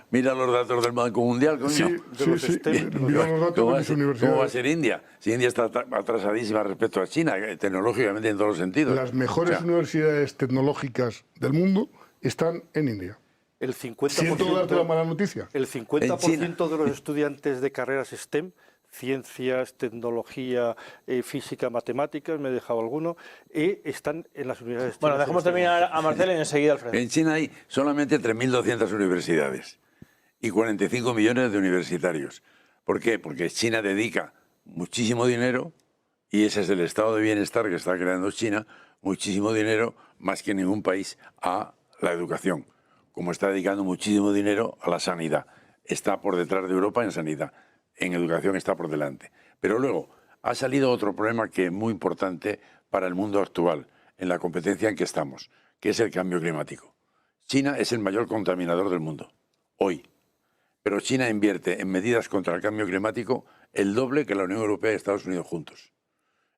los datos del Banco Mundial, coño. Sí, de los sí, sí. STEM. Mira los datos de mis ¿Cómo va a universidades. ser India? Si India está atrasadísima respecto a China, tecnológicamente en todos los sentidos. Las mejores O sea, universidades tecnológicas del mundo están en India. El 50%, Siento darte la mala noticia. el 50% China. de los estudiantes de carreras STEM, ciencias, tecnología, física, matemáticas, me he dejado alguno, están en las universidades Bueno, chinas. dejemos terminar a Marcelo y enseguida Alfredo. En China hay solamente 3.200 universidades y 45 millones de universitarios. ¿Por qué? Porque China dedica muchísimo dinero, y ese es el estado de bienestar que está creando China, muchísimo dinero, más que ningún país, a la educación, como está dedicando muchísimo dinero a la sanidad. Está por detrás de Europa en sanidad, en educación está por delante. Pero luego ha salido otro problema que es muy importante para el mundo actual, en la competencia en que estamos, que es el cambio climático. China es el mayor contaminador del mundo, hoy. Pero China invierte en medidas contra el cambio climático el doble que la Unión Europea y Estados Unidos juntos.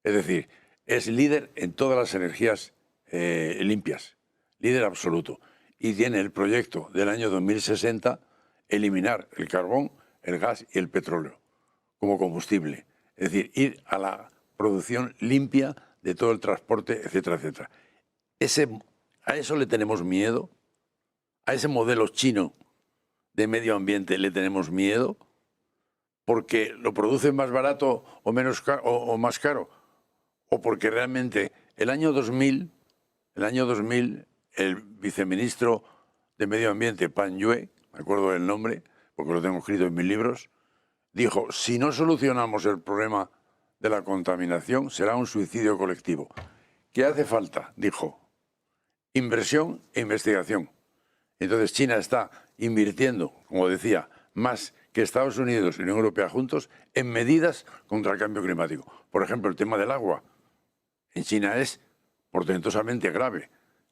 Es decir, es líder en todas las energías limpias, líder absoluto. Y tiene el proyecto del año 2060 eliminar el carbón, el gas y el petróleo como combustible. Es decir, ir a la producción limpia de todo el transporte, etcétera, etcétera. ¿A eso le tenemos miedo? ¿A ese modelo chino de medio ambiente le tenemos miedo? ¿Porque lo producen más barato o menos caro, o más caro? ¿O porque realmente el año 2000, el viceministro de Medio Ambiente, Pan Yue, me acuerdo del nombre, porque lo tengo escrito en mis libros, dijo, si no solucionamos el problema de la contaminación, será un suicidio colectivo. ¿Qué hace falta? Dijo, inversión e investigación. Entonces China está invirtiendo, como decía, más que Estados Unidos y la Unión Europea juntos en medidas contra el cambio climático. Por ejemplo, el tema del agua. En China es portentosamente grave.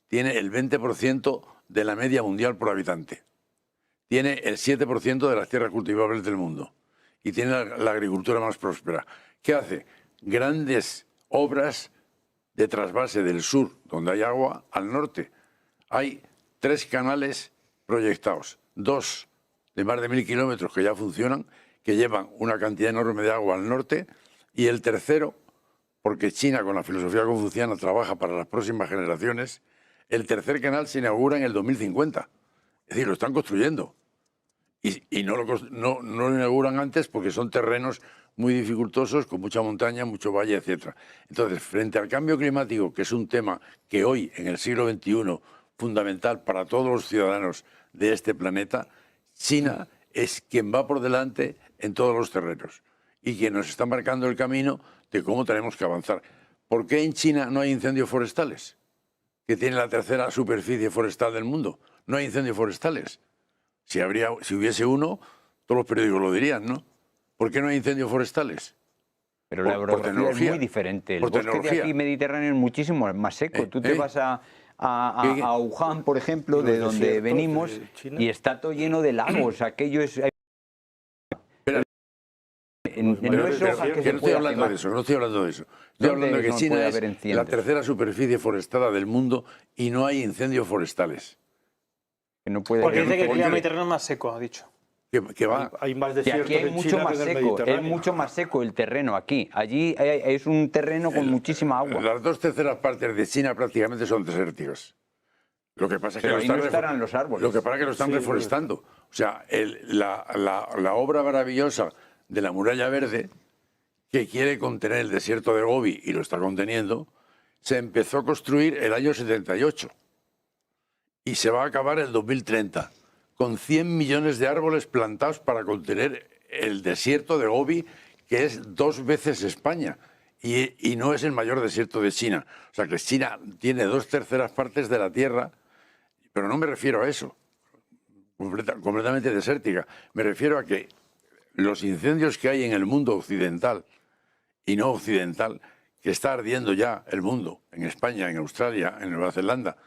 Tiene el 20% de la media mundial por habitante. Tiene el 7% de las tierras cultivables del mundo. Y tiene la agricultura más próspera. ¿Qué hace? Grandes obras de trasvase del sur, donde hay agua, al norte. Hay 3 canales proyectados, 2 de más de 1.000 kilómetros que ya funcionan, que llevan una cantidad enorme de agua al norte, y el tercero, porque China con la filosofía confuciana trabaja para las próximas generaciones, el tercer canal se inaugura en el 2050. Es decir, lo están construyendo. Y no lo inauguran antes porque son terrenos muy dificultosos, con mucha montaña, mucho valle, etc. Entonces, frente al cambio climático, que es un tema que hoy, en el siglo XXI, fundamental para todos los ciudadanos de este planeta, China es quien va por delante en todos los terrenos y quien nos está marcando el camino de cómo tenemos que avanzar. ¿Por qué en China no hay incendios forestales? Que tiene la tercera superficie forestal del mundo. No hay incendios forestales. Si hubiese uno, todos los periódicos lo dirían, ¿no? ¿Por qué no hay incendios forestales? Pero la orografía es muy diferente. El bosque de aquí mediterráneo es muchísimo más seco. Tú te vas a Wuhan, por ejemplo, de donde venimos, y está todo lleno de lagos. Aquello es... No estoy hablando de eso, Estoy hablando de que China es la tercera superficie forestada del mundo y no hay incendios forestales. Porque dice que el clima mediterráneo es más seco, ha dicho. Que va. Hay más Y desiertos aquí hay en mucho China más que en el seco, es Mediterráneo. mucho más seco el terreno aquí. Allí es un terreno con muchísima agua. Las 2/3 partes de China prácticamente son desérticas. Lo que pasa es que Pero ahí no estarán los árboles. Lo que pasa es que lo están reforestando. O sea, la obra maravillosa de la muralla verde, que quiere contener el desierto de Gobi y lo está conteniendo, se empezó a construir el año 78 y se va a acabar el 2030 con 100 millones de árboles plantados para contener el desierto de Gobi, que es 2 veces España y no es el mayor desierto de China. O sea que China tiene 2/3 partes de la tierra, pero no me refiero a eso, completamente desértica. Me refiero a que los incendios que hay en el mundo occidental y no occidental, que está ardiendo ya el mundo, en España, en Australia, en Nueva Zelanda.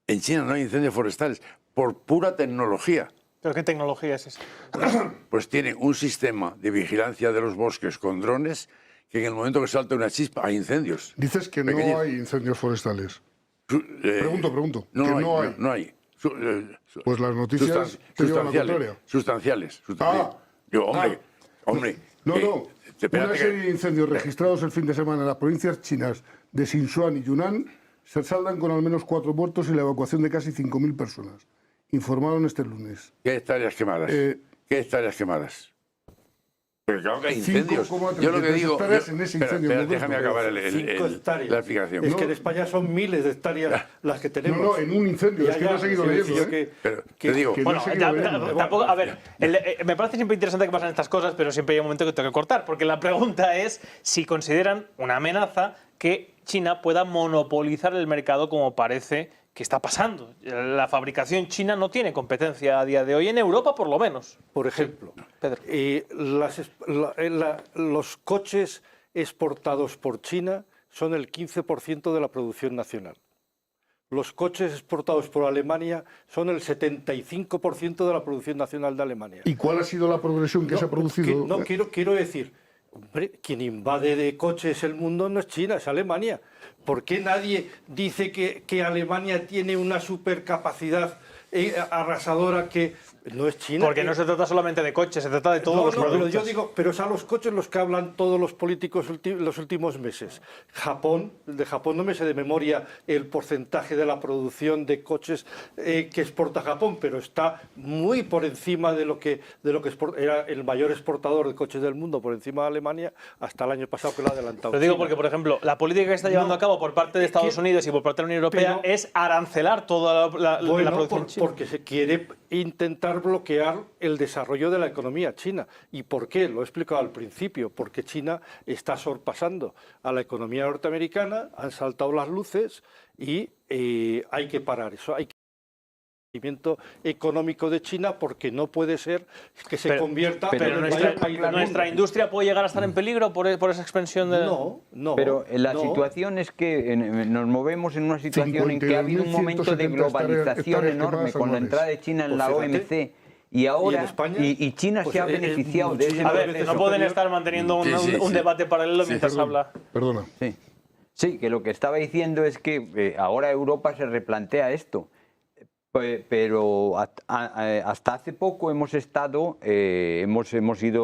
En China no hay incendios forestales por pura tecnología. ¿Pero qué tecnología es esa? Pues tienen un sistema de vigilancia de los bosques con drones que en el momento que salta una chispa hay incendios. Dices que pequeños. no hay incendios forestales. Pregunto. No, que no hay. hay. No hay. Pues las noticias te llevan a la contraria. Sustanciales. Hombre. No. Una espérate serie de incendios registrados el fin de semana en las provincias chinas de Sichuan y Yunnan se saldan con al menos 4 muertos y la evacuación de casi 5.000 personas. Informaron este lunes. ¿Qué hectáreas quemadas? ¿Qué hectáreas quemadas? Pero claro que hay incendios. 5,33 Yo lo que digo... hectáreas en ese incendio Espera, concreto. déjame acabar 5 hectáreas. la explicación. Es que en España son miles de hectáreas las que tenemos. No, en un incendio. Es que no he seguido leyendo. Pero te digo... que no Bueno, he seguido leyendo. tampoco, a ver, me parece siempre interesante que pasan estas cosas, pero siempre hay un momento que tengo que cortar, porque la pregunta es si consideran una amenaza que China pueda monopolizar el mercado como parece que está pasando. La fabricación china no tiene competencia a día de hoy, en Europa por lo menos. Por ejemplo, Pedro. los coches exportados por China son el 15% de la producción nacional. Los coches exportados por Alemania son el 75% de la producción nacional de Alemania. ¿Y cuál ha sido la progresión que se ha producido? Quiero decir, hombre, quien invade de coches el mundo no es China, es Alemania. ¿Por qué nadie dice que Alemania tiene una supercapacidad arrasadora que no es China? Porque no se trata solamente de coches, se trata de todos los productos. Pero yo digo, pero es a los coches los que hablan todos los políticos los últimos meses. De Japón no me sé de memoria el porcentaje de la producción de coches que exporta Japón, pero está muy por encima de lo que exporta. Era el mayor exportador de coches del mundo, por encima de Alemania, hasta el año pasado que lo ha adelantado. Lo digo China. porque, por ejemplo, la política que está llevando a cabo por parte de Estados Unidos y por parte de la Unión Europea es arancelar toda la producción china. Porque se quiere intentar bloquear el desarrollo de la economía china. ¿Y por qué? Lo he explicado al principio. Porque China está sorpasando a la economía norteamericana, han saltado las luces y hay que parar eso. Hay que el crecimiento económico de China porque no puede ser que se convierta pero en el mayor país del nuestra mundo. industria puede llegar a estar en peligro por esa expansión de... No. Pero la situación es que nos movemos en una situación en que ha habido un momento de globalización enorme con la entrada de China en la OMC y ahora y China se ha beneficiado de ese A ver, proceso. no pueden estar manteniendo un debate paralelo mientras habla. Perdona. Sí, que lo que estaba diciendo es que ahora Europa se replantea esto. Pero hasta hace poco hemos sido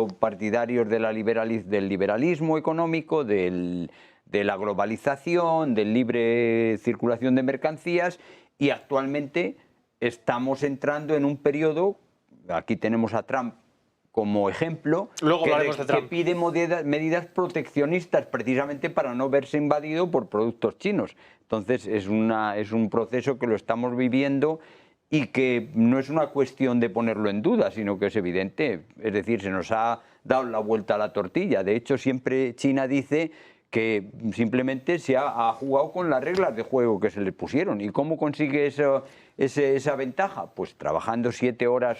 partidarios del liberalismo económico, de la globalización, del libre circulación de mercancías y actualmente estamos entrando en un periodo, aquí tenemos a Trump como ejemplo, que pide medidas proteccionistas precisamente para no verse invadido por productos chinos. Entonces es un proceso que lo estamos viviendo y que no es una cuestión de ponerlo en duda, sino que es evidente. Es decir, se nos ha dado la vuelta a la tortilla. De hecho, siempre China dice que simplemente se ha jugado con las reglas de juego que se le pusieron. ¿Y cómo consigue esa ventaja? Pues trabajando 7 días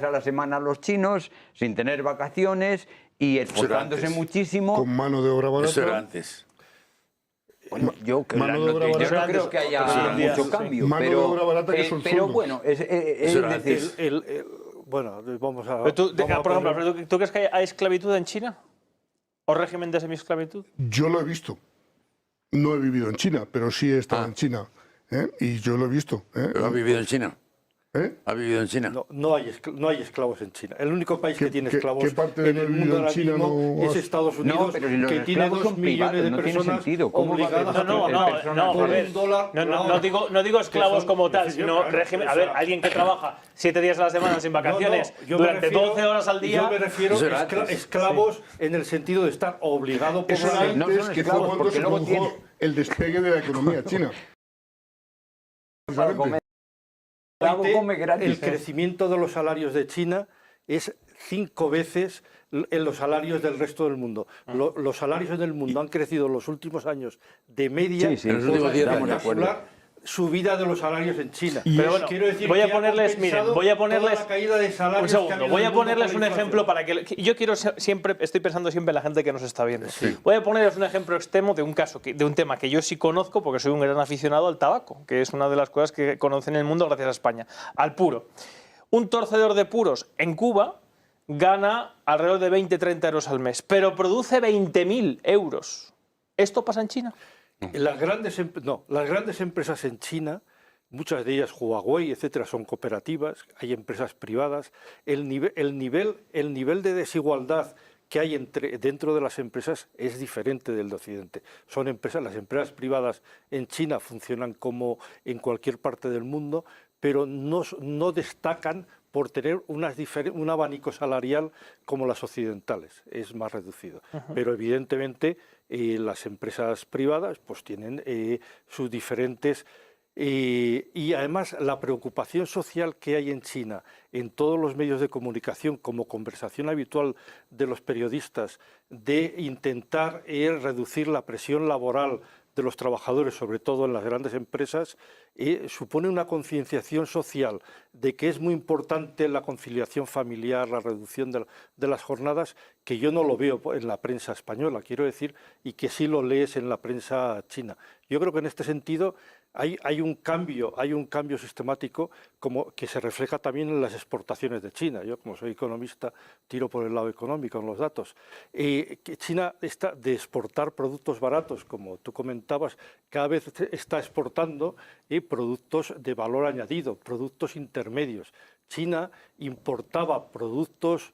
a la semana los chinos, sin tener vacaciones y esforzándose muchísimo. Con mano de obra barata. Eso era antes. Bueno, yo no creo que haya mucho cambio, pero bueno, es decir... Bueno, vamos a... Por ejemplo, ¿tú crees que hay esclavitud en China? ¿O régimen de semi-esclavitud? Yo lo he visto. No he vivido en China, pero sí he estado en China. Y yo lo he visto. ¿Pero ha vivido en China? ¿Ha vivido en China? No hay esclavos en China. El único país que tiene esclavos en el mundo ahora mismo es Estados Unidos, que tiene 2 millones de personas obligadas a no digo esclavos como tal, sino régimen. A ver, alguien que trabaja 7 días a la semana sin vacaciones, durante 12 horas al día... Yo me refiero a esclavos en el sentido de estar obligado por la ley. Eso antes que fue cuando se produjo el despegue de la economía china. El crecimiento de los salarios de China es 5 veces en los salarios del resto del mundo. Los salarios en el mundo han crecido en los últimos años de media. En los últimos 10 años. subida de los salarios en China. Pero bueno, Quiero decir voy a que ponerles, ha compensado miren, voy a ponerles toda la caída de salarios un que ha segundo, habido voy en a el mundo ponerles por un la ejemplo inflación. para que yo quiero siempre, estoy pensando siempre en la gente que nos está viendo. Sí. Voy a ponerles un ejemplo extremo de un caso, de un tema que yo sí conozco porque soy un gran aficionado al tabaco, que es una de las cosas que conocen en el mundo gracias a España, al puro. Un torcedor de puros en Cuba gana alrededor de 20-30 euros al mes, pero produce 20.000 euros. ¿Esto pasa en China? Las grandes empresas en China, muchas de ellas Huawei, etcétera, son cooperativas, hay empresas privadas. El nivel de desigualdad que hay dentro de las empresas es diferente del de Occidente. Las empresas privadas en China funcionan como en cualquier parte del mundo, pero no destacan por tener un abanico salarial como las occidentales, es más reducido. Pero evidentemente las empresas privadas pues tienen sus diferentes... y además la preocupación social que hay en China en todos los medios de comunicación como conversación habitual de los periodistas de intentar reducir la presión laboral de los trabajadores, sobre todo en las grandes empresas, supone una concienciación social de que es muy importante la conciliación familiar, la reducción de las jornadas, que yo no lo veo en la prensa española, quiero decir, y que sí lo lees en la prensa china. Yo creo que en este sentido hay un cambio sistemático como que se refleja también en las exportaciones de China. Yo, como soy economista, tiro por el lado económico en los datos. Que China está de exportar productos baratos, como tú comentabas, cada vez está exportando productos de valor añadido, productos intermedios. China importaba productos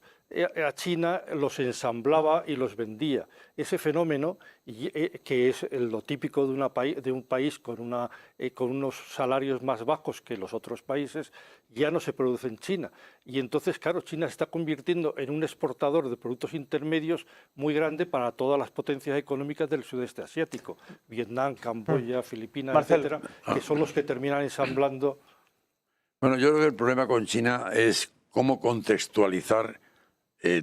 a China, los ensamblaba y los vendía. Ese fenómeno, que es lo típico de un país con unos salarios más bajos que los otros países, ya no se produce en China. Y entonces, claro, China se está convirtiendo en un exportador de productos intermedios muy grande para todas las potencias económicas del sudeste asiático. Vietnam, Camboya, Filipinas, etcétera, que son los que terminan ensamblando. Bueno, yo creo que el problema con China es cómo contextualizar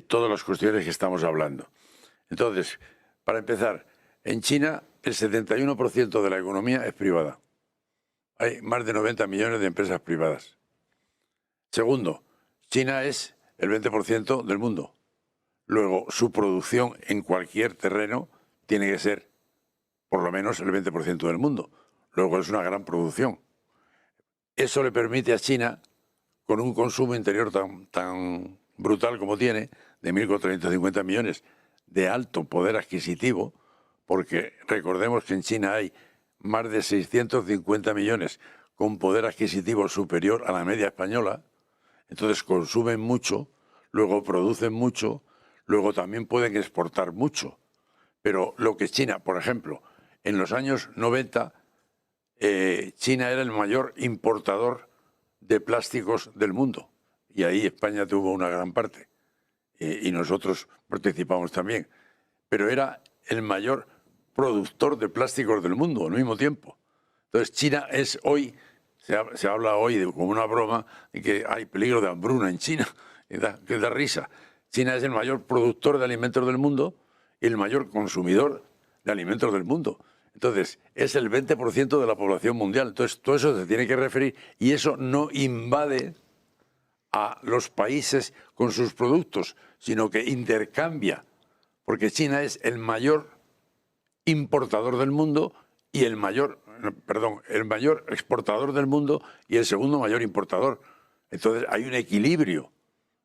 todas las cuestiones que estamos hablando. Entonces, para empezar, en China el 71% de la economía es privada. Hay más de 90 millones de empresas privadas. Segundo, China es el 20% del mundo. Luego, su producción en cualquier terreno tiene que ser por lo menos el 20% del mundo. Luego es una gran producción. Eso le permite a China, con un consumo interior tan brutal como tiene, de 1.450 millones, de alto poder adquisitivo, porque recordemos que en China hay más de 650 millones con poder adquisitivo superior a la media española, entonces consumen mucho, luego producen mucho, luego también pueden exportar mucho. Pero lo que China, por ejemplo, en los años 90, China era el mayor importador de plásticos del mundo. Y ahí España tuvo una gran parte. Y nosotros participamos también. Pero era el mayor productor de plásticos del mundo al mismo tiempo. Entonces China es hoy, se habla hoy como una broma, de que hay peligro de hambruna en China, que da risa. China es el mayor productor de alimentos del mundo y el mayor consumidor de alimentos del mundo. Entonces, es el 20% de la población mundial. Entonces, todo eso se tiene que referir y eso no invade a los países con sus productos, sino que intercambia, porque China es el mayor importador del mundo y el mayor exportador del mundo y el segundo mayor importador. Entonces, hay un equilibrio.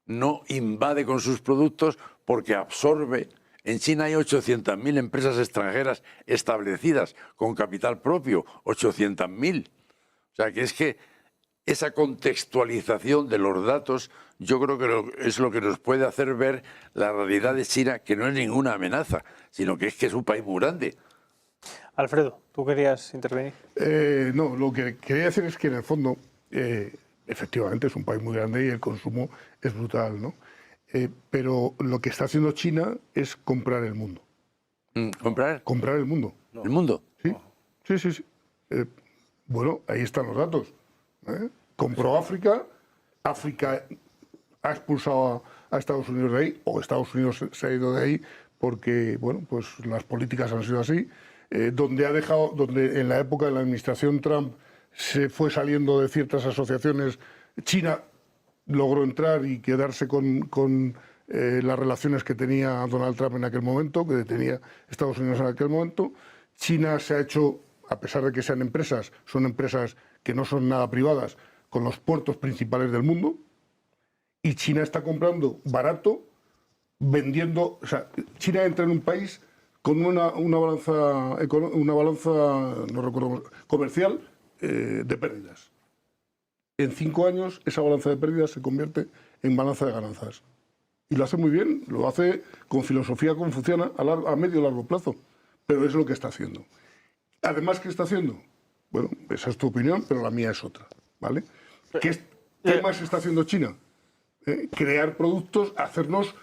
No invade con sus productos porque absorbe. En China hay 800.000 empresas extranjeras establecidas con capital propio, 800.000. O sea, que es que esa contextualización de los datos yo creo que es lo que nos puede hacer ver la realidad de China, que no es ninguna amenaza, sino que es un país muy grande. Alfredo, ¿tú querías intervenir? No, lo que quería decir es que en el fondo, efectivamente es un país muy grande y el consumo es brutal, ¿no? Pero lo que está haciendo China es comprar el mundo. ¿Comprar? Comprar el mundo. No. ¿El mundo? Sí. Bueno, ahí están los datos. Compró África, África ha expulsado a Estados Unidos de ahí, o Estados Unidos se ha ido de ahí porque, bueno, pues las políticas han sido así. Donde en la época de la administración Trump se fue saliendo de ciertas asociaciones. China logró entrar y quedarse con las relaciones que tenía Donald Trump en aquel momento, que tenía Estados Unidos en aquel momento. China se ha hecho, a pesar de que sean empresas, son empresas que no son nada privadas, con los puertos principales del mundo. Y China está comprando barato, vendiendo. O sea, China entra en un país con una balanza no recuerdo, comercial de pérdidas. En 5 años esa balanza de pérdidas se convierte en balanza de ganancias. Y lo hace muy bien, lo hace con filosofía confuciana a medio y largo plazo. Pero es lo que está haciendo. Además, ¿qué está haciendo? Bueno, esa es tu opinión, pero la mía es otra, ¿vale? ¿Qué más está haciendo China? Crear productos, hacernos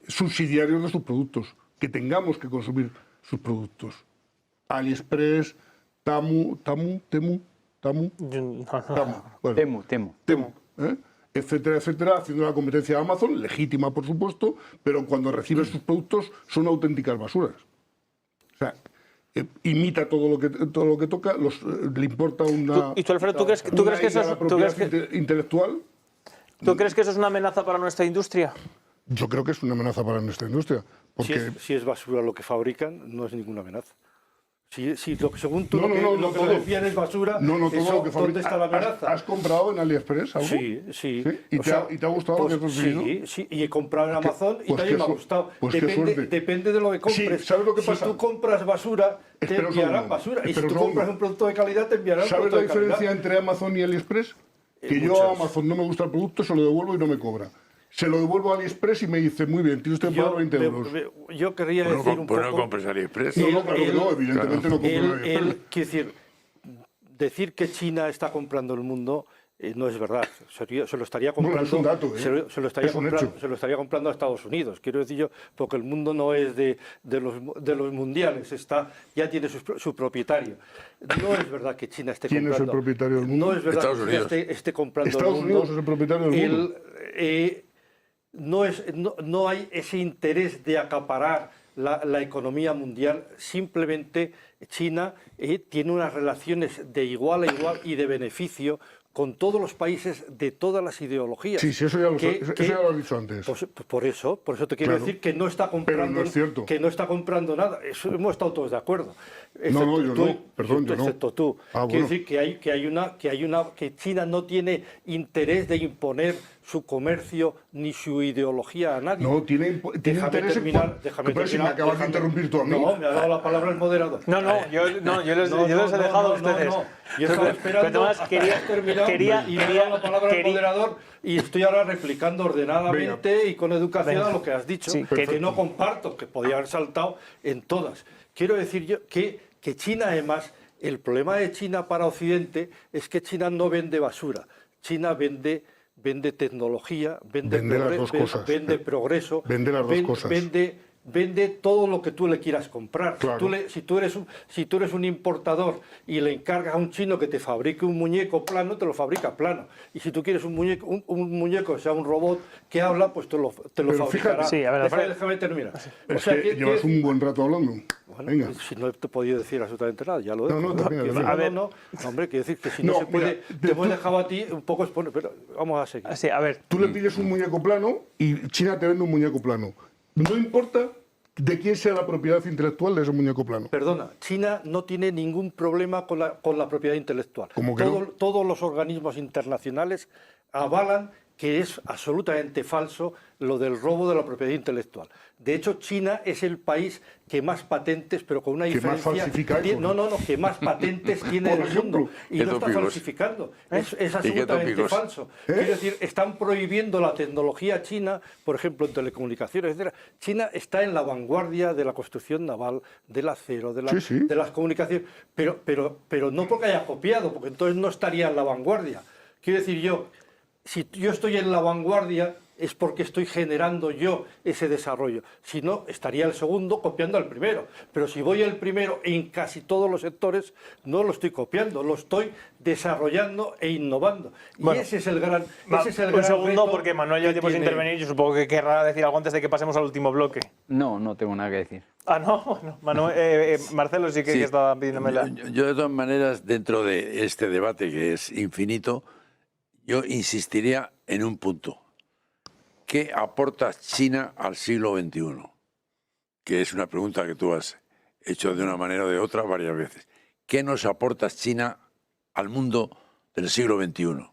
subsidiarios de sus productos, que tengamos que consumir sus productos. AliExpress, Temu, bueno, Temu, etcétera, etcétera, haciendo la competencia de Amazon, legítima por supuesto, pero cuando recibe sus productos son auténticas basuras. O sea, imita todo lo que toca, le importa una. ¿Y tú, Alfredo, tú crees que eso es intelectual? ¿Tú crees que eso es una amenaza para nuestra industria? Yo creo que es una amenaza para nuestra industria. Porque Si es basura lo que fabrican, no es ninguna amenaza. Si según tú no, lo que decían es basura, todo eso, lo que ¿dónde está la amenaza? ¿Has comprado en AliExpress algo? Sí. ¿Y te ha gustado lo que has recibido? Sí, y he comprado en Amazon y también me ha gustado. Depende de lo que compres. Sí, ¿sabes lo que pasa? Si tú compras basura, te enviarán basura. Y si tú compras un producto de calidad, te enviarán un producto de calidad. ¿Sabes la diferencia entre Amazon y AliExpress? Que yo a Amazon no me gusta el producto, se lo devuelvo y no me cobra. Se lo devuelvo a AliExpress y me dice, muy bien, tienes que pagar 20 euros. Yo querría decir un poco... no compres AliExpress. No, claro que no, evidentemente no compro AliExpress. Quiero decir que China está comprando el mundo no es verdad. Se lo estaría comprando, es un dato, se lo estaría comprando a Estados Unidos. Quiero decir yo, porque el mundo no es de los mundiales, ya tiene su propietario. No es verdad que China esté comprando. ¿Quién es el propietario del mundo? No es verdad Estados que Unidos. China esté comprando Estados el mundo. Unidos es el propietario del mundo. No hay ese interés de acaparar la economía mundial. Simplemente China tiene unas relaciones de igual a igual y de beneficio con todos los países de todas las ideologías. Sí, eso ya lo has dicho antes. Pues, por eso te quiero decir que no está comprando, pero no es cierto. que no está comprando nada. Eso hemos estado todos de acuerdo. No, yo no. Perdón, yo no. Excepto tú. Quiero decir que China no tiene interés de imponer su comercio ni su ideología a nadie. No, tiene interés terminar, pero si me acabas de interrumpir tú a mí. No, me ha dado la palabra el moderador. Yo les he dejado a ustedes. Yo estaba esperando hasta que has terminado y me ha dado la palabra el moderador y estoy ahora replicando ordenadamente y con educación a lo que has dicho, que no comparto, que podía haber saltado en todas. Quiero decir yo que China, además, el problema de China para Occidente es que China no vende basura. China vende tecnología, vende progreso, vende las dos cosas. Vende todo lo que tú le quieras comprar. Claro. Si tú eres un importador y le encargas a un chino que te fabrique un muñeco plano, te lo fabrica plano. Y si tú quieres un muñeco que sea un robot que habla, pues te lo fabricará. Sí, a ver, déjame terminar. Es que llevas un buen rato hablando. Bueno, venga. Si no te he podido decir absolutamente nada, ya lo he dicho. No, hombre, quiero decir que si no se puede, te hemos dejado a ti un poco exponer, pero vamos a seguir. Sí, a ver. Tú le pides un muñeco plano y China te vende un muñeco plano. No importa de quién sea la propiedad intelectual de ese muñeco plano. Perdona, China no tiene ningún problema con la propiedad intelectual. ¿Cómo que no? Todos los organismos internacionales avalan que es absolutamente falso lo del robo de la propiedad intelectual. De hecho, China es el país que más patentes, pero con una diferencia... más falsifica que más patentes tiene del mundo. Y no está falsificando. Es absolutamente falso. Quiero decir, están prohibiendo la tecnología china, por ejemplo, en telecomunicaciones, etc. China está en la vanguardia de la construcción naval, del acero, de las comunicaciones, pero no porque haya copiado, porque entonces no estaría en la vanguardia. Quiero decir yo, si yo estoy en la vanguardia es porque estoy generando yo ese desarrollo. Si no, estaría el segundo copiando al primero. Pero si voy el primero en casi todos los sectores, no lo estoy copiando, lo estoy desarrollando e innovando. Bueno, y ese es el gran un segundo, porque Manuel ya tiene que intervenir. Yo supongo que querrá decir algo antes de que pasemos al último bloque. No tengo nada que decir. Ah, no, bueno, Marcelo sí que estaba pidiéndomela. Yo, de todas maneras, dentro de este debate que es infinito, yo insistiría en un punto. ¿Qué aporta China al siglo XXI? Que es una pregunta que tú has hecho de una manera o de otra varias veces. ¿Qué nos aporta China al mundo del siglo XXI?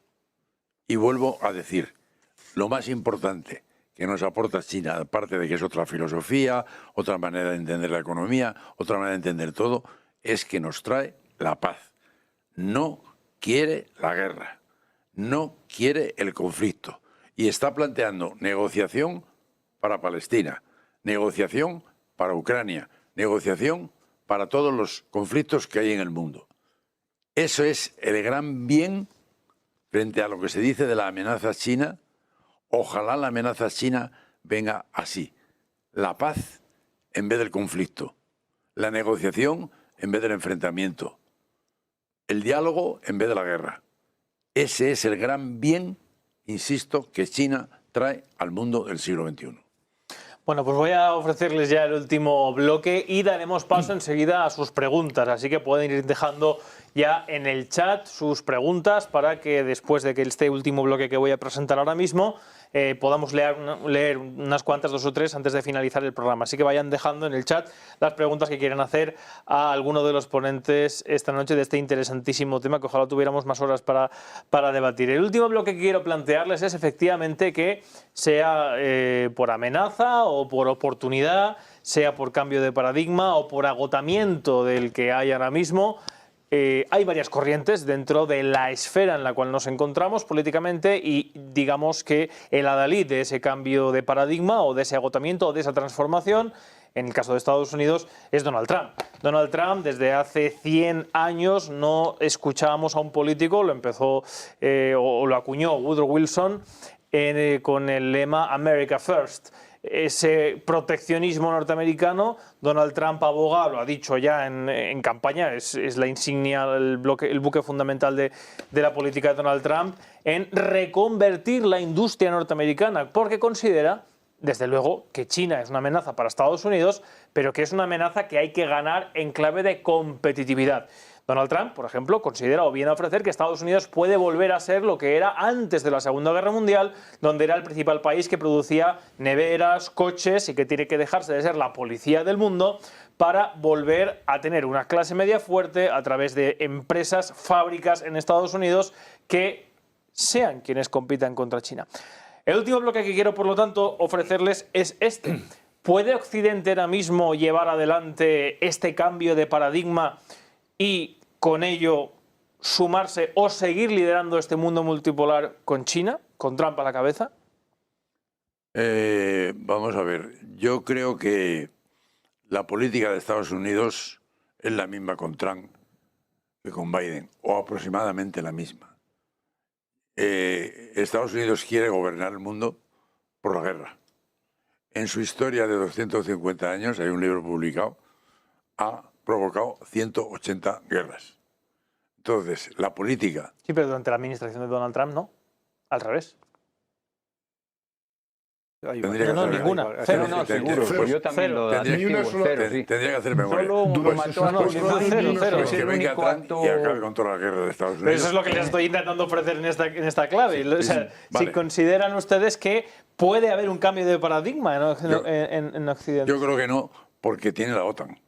Y vuelvo a decir, lo más importante que nos aporta China, aparte de que es otra filosofía, otra manera de entender la economía, otra manera de entender todo, es que nos trae la paz. No quiere la guerra, no quiere el conflicto y está planteando negociación para Palestina, negociación para Ucrania, negociación para todos los conflictos que hay en el mundo. Eso es el gran bien frente a lo que se dice de la amenaza china. Ojalá la amenaza china venga así. La paz en vez del conflicto. La negociación en vez del enfrentamiento. El diálogo en vez de la guerra. Ese es el gran bien, insisto, que China trae al mundo del siglo XXI. Bueno, pues voy a ofrecerles ya el último bloque y daremos paso enseguida a sus preguntas, así que pueden ir dejando ya en el chat sus preguntas para que después de que este último bloque que voy a presentar ahora mismo podamos leer unas cuantas, 2 o 3 antes de finalizar el programa. Así que vayan dejando en el chat las preguntas que quieran hacer a alguno de los ponentes esta noche de este interesantísimo tema que ojalá tuviéramos más horas para debatir. El último bloque que quiero plantearles es efectivamente que sea por amenaza o por oportunidad, sea por cambio de paradigma o por agotamiento del que hay ahora mismo. Hay varias corrientes dentro de la esfera en la cual nos encontramos políticamente y digamos que el adalid de ese cambio de paradigma o de ese agotamiento o de esa transformación, en el caso de Estados Unidos, es Donald Trump. Donald Trump, desde hace 100 años no escuchábamos a un político, lo empezó o lo acuñó Woodrow Wilson con el lema America First. Ese proteccionismo norteamericano, Donald Trump aboga, lo ha dicho ya en campaña, es la insignia, el buque fundamental de la política de Donald Trump, en reconvertir la industria norteamericana, porque considera, desde luego, que China es una amenaza para Estados Unidos, pero que es una amenaza que hay que ganar en clave de competitividad. Donald Trump, por ejemplo, considera o viene a ofrecer que Estados Unidos puede volver a ser lo que era antes de la Segunda Guerra Mundial, donde era el principal país que producía neveras, coches y que tiene que dejarse de ser la policía del mundo para volver a tener una clase media fuerte a través de empresas, fábricas en Estados Unidos que sean quienes compitan contra China. El último bloque que quiero, por lo tanto, ofrecerles es este. ¿Puede Occidente ahora mismo llevar adelante este cambio de paradigma y con ello sumarse o seguir liderando este mundo multipolar con China, con Trump a la cabeza? Vamos a ver, yo creo que la política de Estados Unidos es la misma con Trump que con Biden, o aproximadamente la misma. Estados Unidos quiere gobernar el mundo por la guerra. En su historia de 250 años, hay un libro publicado, ha provocado 180 guerras. Entonces, la política... Sí, pero durante la administración de Donald Trump, ¿no? Al revés. No, ninguna. Cero, no, seguro. Pues yo también lo tendría que hacer memoria. Solo uno mató a cero. Que venga Trump y acabe con toda la guerra de Estados Unidos. Pero eso es lo que les estoy intentando ofrecer en esta clave. O sea, vale. Si consideran ustedes que puede haber un cambio de paradigma en Occidente. Yo creo que no, porque tiene la OTAN.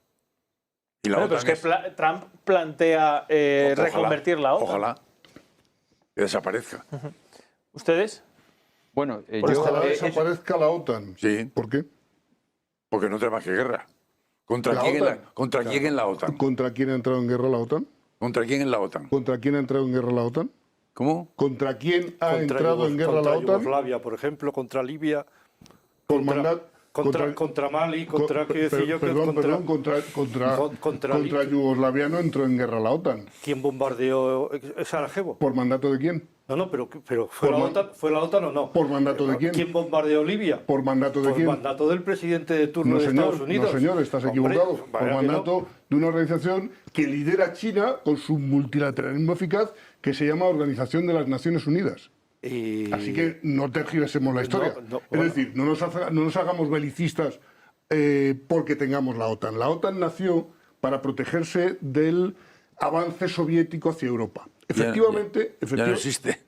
Y la OTAN pero es que Trump plantea reconvertir la OTAN. Ojalá que desaparezca. ¿Ustedes? Bueno, ojalá desaparezca la OTAN. Sí. ¿Por qué? Porque no tiene más que guerra. ¿Contra quién en la OTAN? ¿Contra quién ha entrado en guerra la OTAN? ¿Contra quién en la OTAN? ¿Contra quién ha entrado en guerra la OTAN? ¿Cómo? ¿Contra quién ha entrado en guerra la OTAN? Contra Yugoslavia, por ejemplo, contra Libia. Contra Mali, contra Yugoslavia no entró en guerra la OTAN. ¿Quién bombardeó Sarajevo? ¿Por mandato de quién? No, pero ¿fue la OTAN o no? ¿Por mandato de quién? ¿Quién bombardeó Libia? ¿Por mandato de quién? Por mandato del presidente de turno de Estados Unidos. No, señor, estás equivocado. Por mandato de una organización que lidera China con su multilateralismo eficaz que se llama Organización de las Naciones Unidas. Así que no tergiversemos la historia. Es decir, no nos hagamos belicistas porque tengamos la OTAN. La OTAN nació para protegerse del avance soviético hacia Europa. Efectivamente, ya no existe.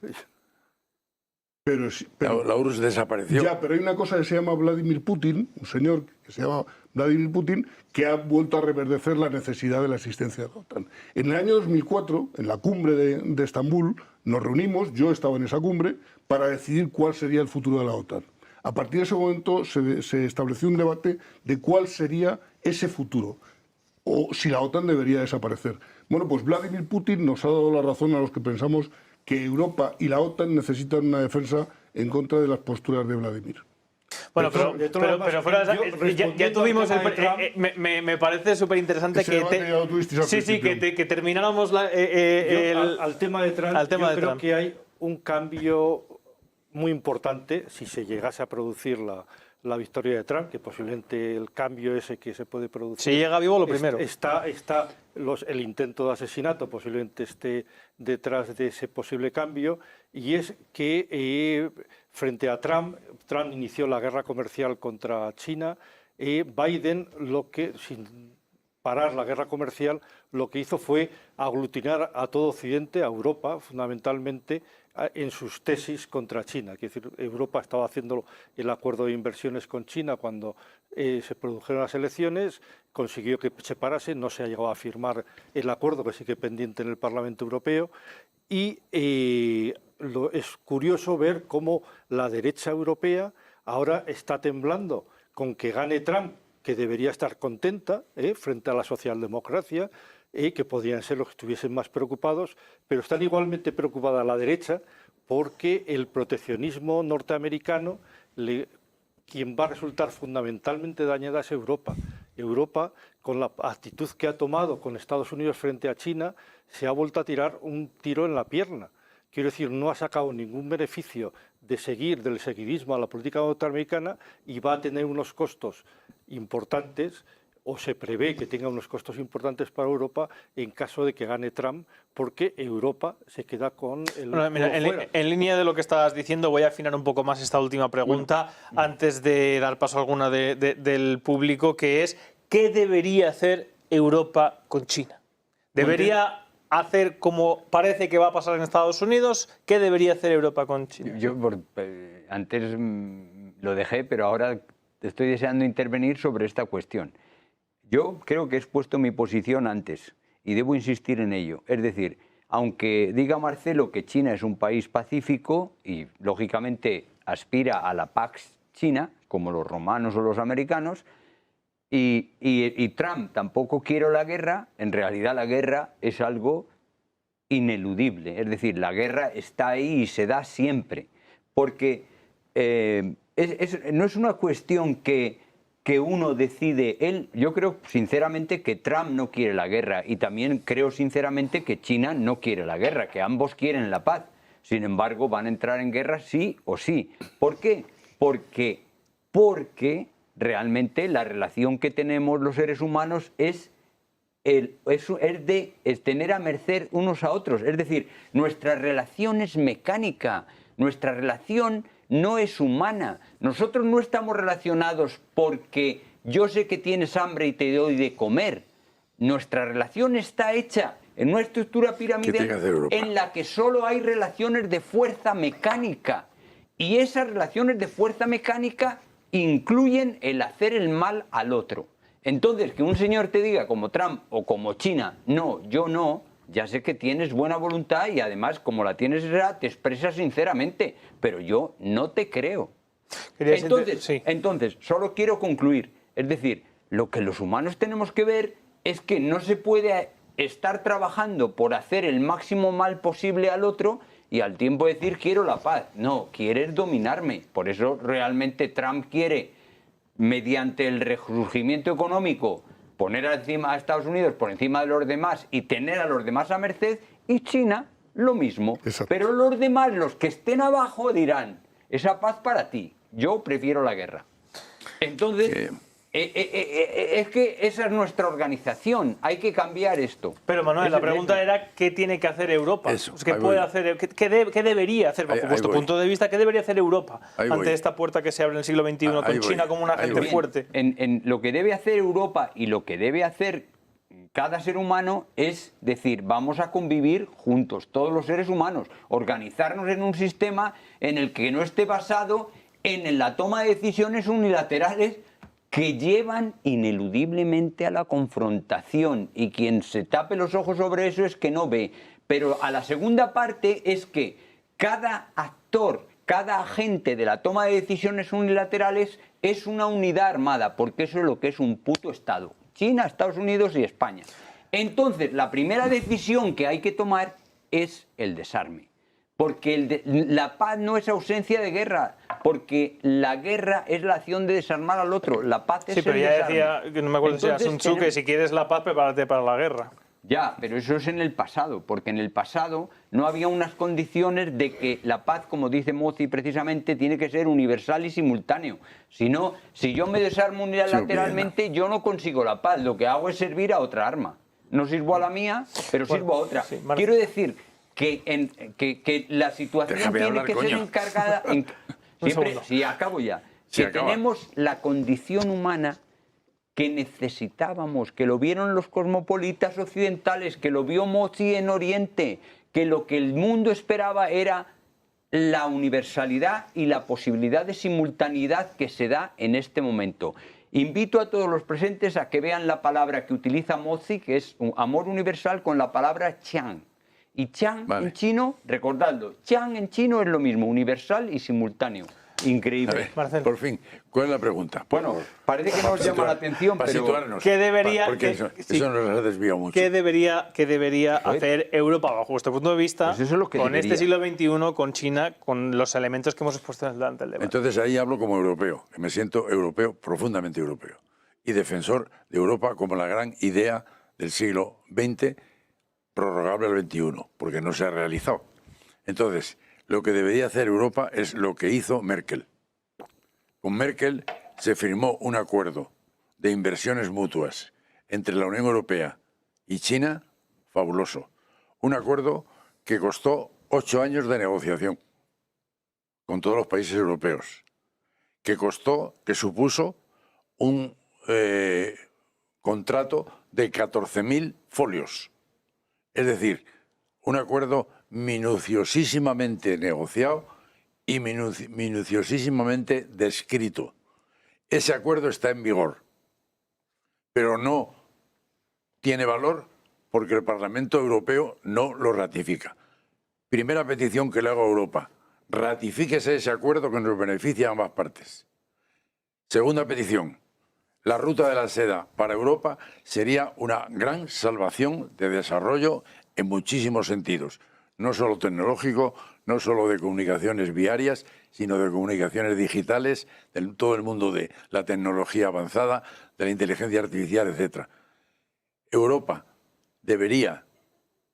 Pero La URSS desapareció. Ya, pero hay una cosa que se llama Vladimir Putin, un señor que se llama Vladimir Putin, que ha vuelto a reverdecer la necesidad de la existencia de la OTAN. En el año 2004, en la cumbre de Estambul, nos reunimos, yo estaba en esa cumbre, para decidir cuál sería el futuro de la OTAN. A partir de ese momento se estableció un debate de cuál sería ese futuro, o si la OTAN debería desaparecer. Bueno, pues Vladimir Putin nos ha dado la razón a los que pensamos que Europa y la OTAN necesitan una defensa en contra de las posturas de Vladimir. Bueno, pero fuera ya tuvimos me parece súper interesante que termináramos al tema de Trump. Yo creo que hay un cambio muy importante si se llegase a producir la victoria de Trump, que posiblemente el cambio ese que se puede producir... Si llega vivo, lo primero. El intento de asesinato posiblemente esté detrás de ese posible cambio, y es que frente a Trump inició la guerra comercial contra China. Biden, sin parar la guerra comercial, lo que hizo fue aglutinar a todo Occidente, a Europa fundamentalmente, en sus tesis contra China. Es decir, Europa estaba haciendo el acuerdo de inversiones con China cuando se produjeron las elecciones, consiguió que se parase, no se ha llegado a firmar el acuerdo, que sigue pendiente en el Parlamento Europeo, y es curioso ver cómo la derecha europea ahora está temblando con que gane Trump, que debería estar contenta frente a la socialdemocracia, que podrían ser los que estuviesen más preocupados, pero están igualmente preocupada la derecha porque el proteccionismo norteamericano, quien va a resultar fundamentalmente dañada es Europa. Europa, con la actitud que ha tomado con Estados Unidos frente a China, se ha vuelto a tirar un tiro en la pierna. Quiero decir, no ha sacado ningún beneficio del seguidismo a la política norteamericana, y va a tener unos costos importantes, o se prevé que tenga unos costos importantes para Europa en caso de que gane Trump, porque Europa se queda con el... Bueno, mira, en línea de lo que estabas diciendo, voy a afinar un poco más esta última pregunta antes de dar paso a alguna del público, que es ¿qué debería hacer Europa con China? ¿Debería hacer como parece que va a pasar en Estados Unidos? ¿Qué debería hacer Europa con China? Yo antes lo dejé, pero ahora estoy deseando intervenir sobre esta cuestión. Yo creo que he expuesto mi posición antes y debo insistir en ello. Es decir, aunque diga Marcelo que China es un país pacífico y lógicamente aspira a la Pax China, como los romanos o los americanos, y Trump tampoco quiere la guerra, en realidad la guerra es algo ineludible. Es decir, la guerra está ahí y se da siempre. Porque no es una cuestión que uno decide. Yo creo sinceramente que Trump no quiere la guerra, y también creo sinceramente que China no quiere la guerra, que ambos quieren la paz. Sin embargo, van a entrar en guerra sí o sí. ¿Por qué? Porque realmente la relación que tenemos los seres humanos es tener a merced unos a otros. Es decir, nuestra relación es mecánica, nuestra relación no es humana. Nosotros no estamos relacionados porque yo sé que tienes hambre y te doy de comer. Nuestra relación está hecha en una estructura piramidal en la que solo hay relaciones de fuerza mecánica. Y esas relaciones de fuerza mecánica incluyen el hacer el mal al otro. Entonces, que un señor te diga como Trump o como China, no, yo no, ya sé que tienes buena voluntad y además, como la tienes, te expresas sinceramente, pero yo no te creo. Entonces, solo quiero concluir. Es decir, lo que los humanos tenemos que ver es que no se puede estar trabajando por hacer el máximo mal posible al otro y al tiempo decir quiero la paz. No, quieres dominarme. Por eso realmente Trump quiere, mediante el resurgimiento económico, poner encima a Estados Unidos por encima de los demás y tener a los demás a merced, y China lo mismo. Exacto. Pero los demás, los que estén abajo, dirán, esa paz para ti, yo prefiero la guerra. Entonces, Es que esa es nuestra organización, hay que cambiar esto. Pero Manuel, la pregunta era ¿qué tiene que hacer Europa? Eso, ¿Qué puede hacer? ¿Qué debería hacer, bajo vuestro punto de vista, qué debería hacer Europa ante esta puerta que se abre en el siglo XXI con China como un agente fuerte? En lo que debe hacer Europa y lo que debe hacer cada ser humano es decir, vamos a convivir juntos, todos los seres humanos, organizarnos en un sistema en el que no esté basado en la toma de decisiones unilaterales que llevan ineludiblemente a la confrontación, y quien se tape los ojos sobre eso es que no ve. Pero a la segunda parte es que cada actor, cada agente de la toma de decisiones unilaterales es una unidad armada, porque eso es lo que es un puto Estado. China, Estados Unidos y España. Entonces, la primera decisión que hay que tomar es el desarme. Porque la paz no es ausencia de guerra, porque la guerra es la acción de desarmar al otro, la paz es el desarme. Sí, pero ya decía, que no me acuerdo si era Sun Tzu, que si quieres la paz, prepárate para la guerra. Ya, pero eso es en el pasado, porque en el pasado no había unas condiciones de que la paz, como dice Mozzi precisamente, tiene que ser universal y simultáneo. Si no, si yo me desarmo unilateralmente, yo no consigo la paz, lo que hago es servir a otra arma. No sirvo a la mía, pero sirvo a otra. Sí, quiero decir que la situación tiene que ser encargada... Siempre, sí, acabo ya. Que tenemos la condición humana que necesitábamos, que lo vieron los cosmopolitas occidentales, que lo vio Mozzi en Oriente, que lo que el mundo esperaba era la universalidad y la posibilidad de simultaneidad que se da en este momento. Invito a todos los presentes a que vean la palabra que utiliza Mozzi, que es un amor universal, con la palabra Qian. Y Qian en chino, recordadlo, Qian en chino es lo mismo, universal y simultáneo. Increíble. Ver, por fin, ¿cuál es la pregunta? Bueno, parece que nos llama la atención, pero ¿qué debería, porque eso nos ha desviado mucho. ¿Qué debería hacer Europa, bajo vuestro punto de vista, pues eso es lo que con debería. este siglo XXI, con China, con los elementos que hemos expuesto delante del debate? Entonces ahí hablo como europeo, que me siento europeo, profundamente europeo, y defensor de Europa como la gran idea del siglo XX, prorrogable al XXI, porque no se ha realizado. Entonces, lo que debería hacer Europa es lo que hizo Merkel. Con Merkel se firmó un acuerdo de inversiones mutuas entre la Unión Europea y China, fabuloso. Un acuerdo que costó 8 años de negociación con todos los países europeos, que supuso un contrato de 14.000 folios. Es decir, un acuerdo minuciosísimamente negociado y minuciosísimamente descrito. Ese acuerdo está en vigor, pero no tiene valor porque el Parlamento Europeo no lo ratifica. Primera petición que le hago a Europa: ratifíquese ese acuerdo que nos beneficia a ambas partes. Segunda petición: la ruta de la seda para Europa sería una gran salvación de desarrollo en muchísimos sentidos. No solo tecnológico, no solo de comunicaciones viarias, sino de comunicaciones digitales, de todo el mundo de la tecnología avanzada, de la inteligencia artificial, etc. Europa debería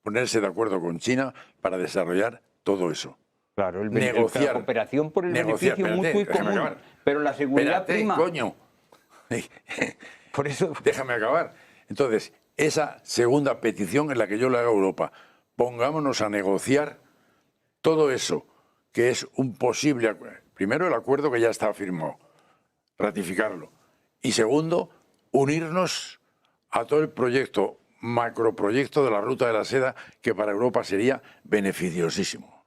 ponerse de acuerdo con China para desarrollar todo eso. Claro, la cooperación por el beneficio mutuo y común. Pero la seguridad prima. Coño. Por eso... Déjame acabar. Entonces, esa segunda petición es la que yo le hago a Europa. Pongámonos a negociar todo eso, que es un posible acuerdo. Primero, el acuerdo que ya está firmado, ratificarlo. Y segundo, unirnos a todo el proyecto, macroproyecto de la ruta de la seda, que para Europa sería beneficiosísimo.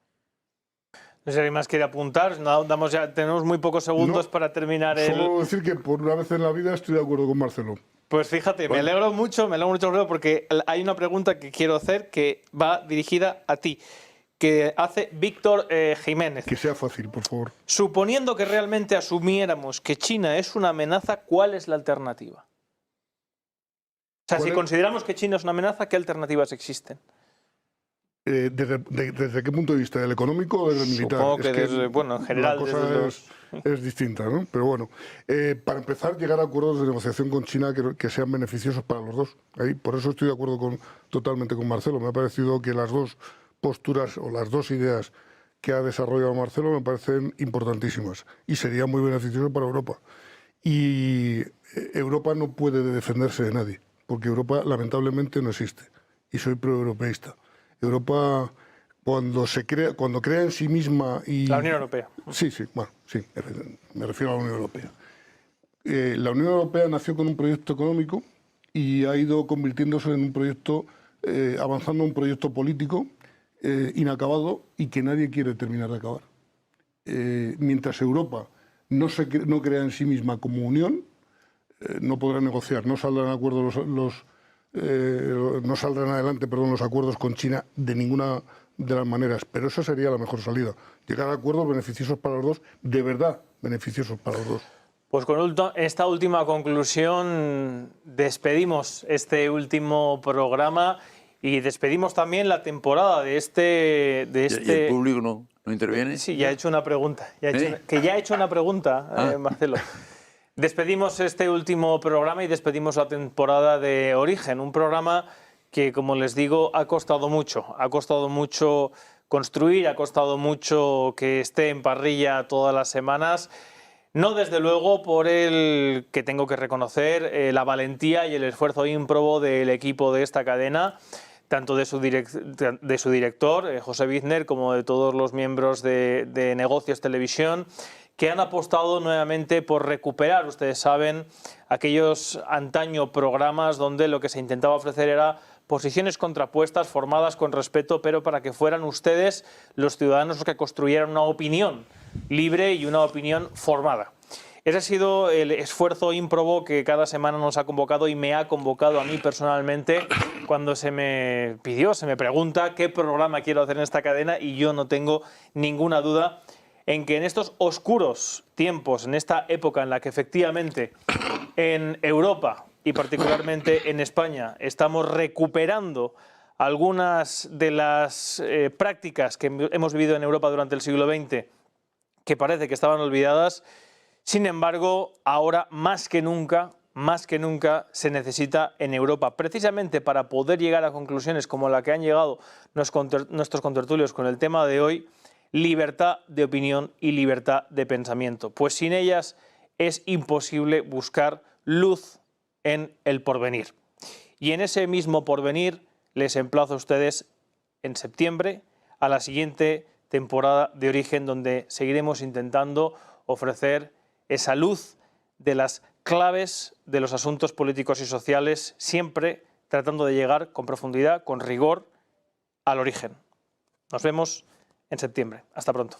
No sé si alguien más quiere apuntar. No, tenemos muy pocos segundos para terminar el... Solo decir que por una vez en la vida estoy de acuerdo con Marcelo. Pues fíjate, me alegro mucho, porque hay una pregunta que quiero hacer que va dirigida a ti, que hace Víctor Jiménez. Que sea fácil, por favor. Suponiendo que realmente asumiéramos que China es una amenaza, ¿cuál es la alternativa? O sea, si consideramos que China es una amenaza, ¿qué alternativas existen? ¿Desde qué punto de vista? ¿Del económico o del militar? Supongo que desde, bueno, en general... La cosa es distinta, ¿no? Pero bueno, para empezar, llegar a acuerdos de negociación con China que sean beneficiosos para los dos. Por eso estoy de acuerdo totalmente con Marcelo. Me ha parecido que las dos posturas o las dos ideas que ha desarrollado Marcelo me parecen importantísimas y sería muy beneficioso para Europa. Y Europa no puede defenderse de nadie, porque Europa lamentablemente no existe. Y soy proeuropeísta. Europa, cuando crea en sí misma y... La Unión Europea. Sí, bueno, sí, me refiero a la Unión Europea. La Unión Europea nació con un proyecto económico y ha ido convirtiéndose en un proyecto, avanzando a un proyecto político inacabado y que nadie quiere terminar de acabar. Mientras Europa no crea en sí misma como unión, no podrá negociar, no saldrán adelante los acuerdos con China de ninguna de las maneras, pero esa sería la mejor salida. Llegar a acuerdos beneficiosos para los dos, de verdad beneficiosos para los dos. Pues con esta última conclusión despedimos este último programa y despedimos también la temporada de este... ¿Y el público no interviene? Sí, ya he hecho una pregunta. Ya he hecho una pregunta, Marcelo. Despedimos este último programa y despedimos la temporada de Origen, un programa que, como les digo, ha costado mucho. Ha costado mucho construir, ha costado mucho que esté en parrilla todas las semanas. No, desde luego, por el que tengo que reconocer la valentía y el esfuerzo ímprobo del equipo de esta cadena, tanto de su director, José Bizner, como de todos los miembros de Negocios Televisión, que han apostado nuevamente por recuperar, ustedes saben, aquellos antaño programas donde lo que se intentaba ofrecer era posiciones contrapuestas, formadas con respeto, pero para que fueran ustedes, los ciudadanos, los que construyeran una opinión libre y una opinión formada. Ese ha sido el esfuerzo ímprobo que cada semana nos ha convocado y me ha convocado a mí personalmente cuando se me pregunta qué programa quiero hacer en esta cadena, y yo no tengo ninguna duda en que en estos oscuros tiempos, en esta época en la que efectivamente en Europa y particularmente en España estamos recuperando algunas de las prácticas que hemos vivido en Europa durante el siglo XX, que parece que estaban olvidadas. Sin embargo, ahora más que nunca se necesita en Europa, precisamente para poder llegar a conclusiones como la que han llegado nuestros contertulios con el tema de hoy, libertad de opinión y libertad de pensamiento, pues sin ellas es imposible buscar luz en el porvenir. Y en ese mismo porvenir les emplazo a ustedes en septiembre a la siguiente temporada de Origen, donde seguiremos intentando ofrecer esa luz de las claves de los asuntos políticos y sociales, siempre tratando de llegar con profundidad, con rigor, al origen. Nos vemos en septiembre. Hasta pronto.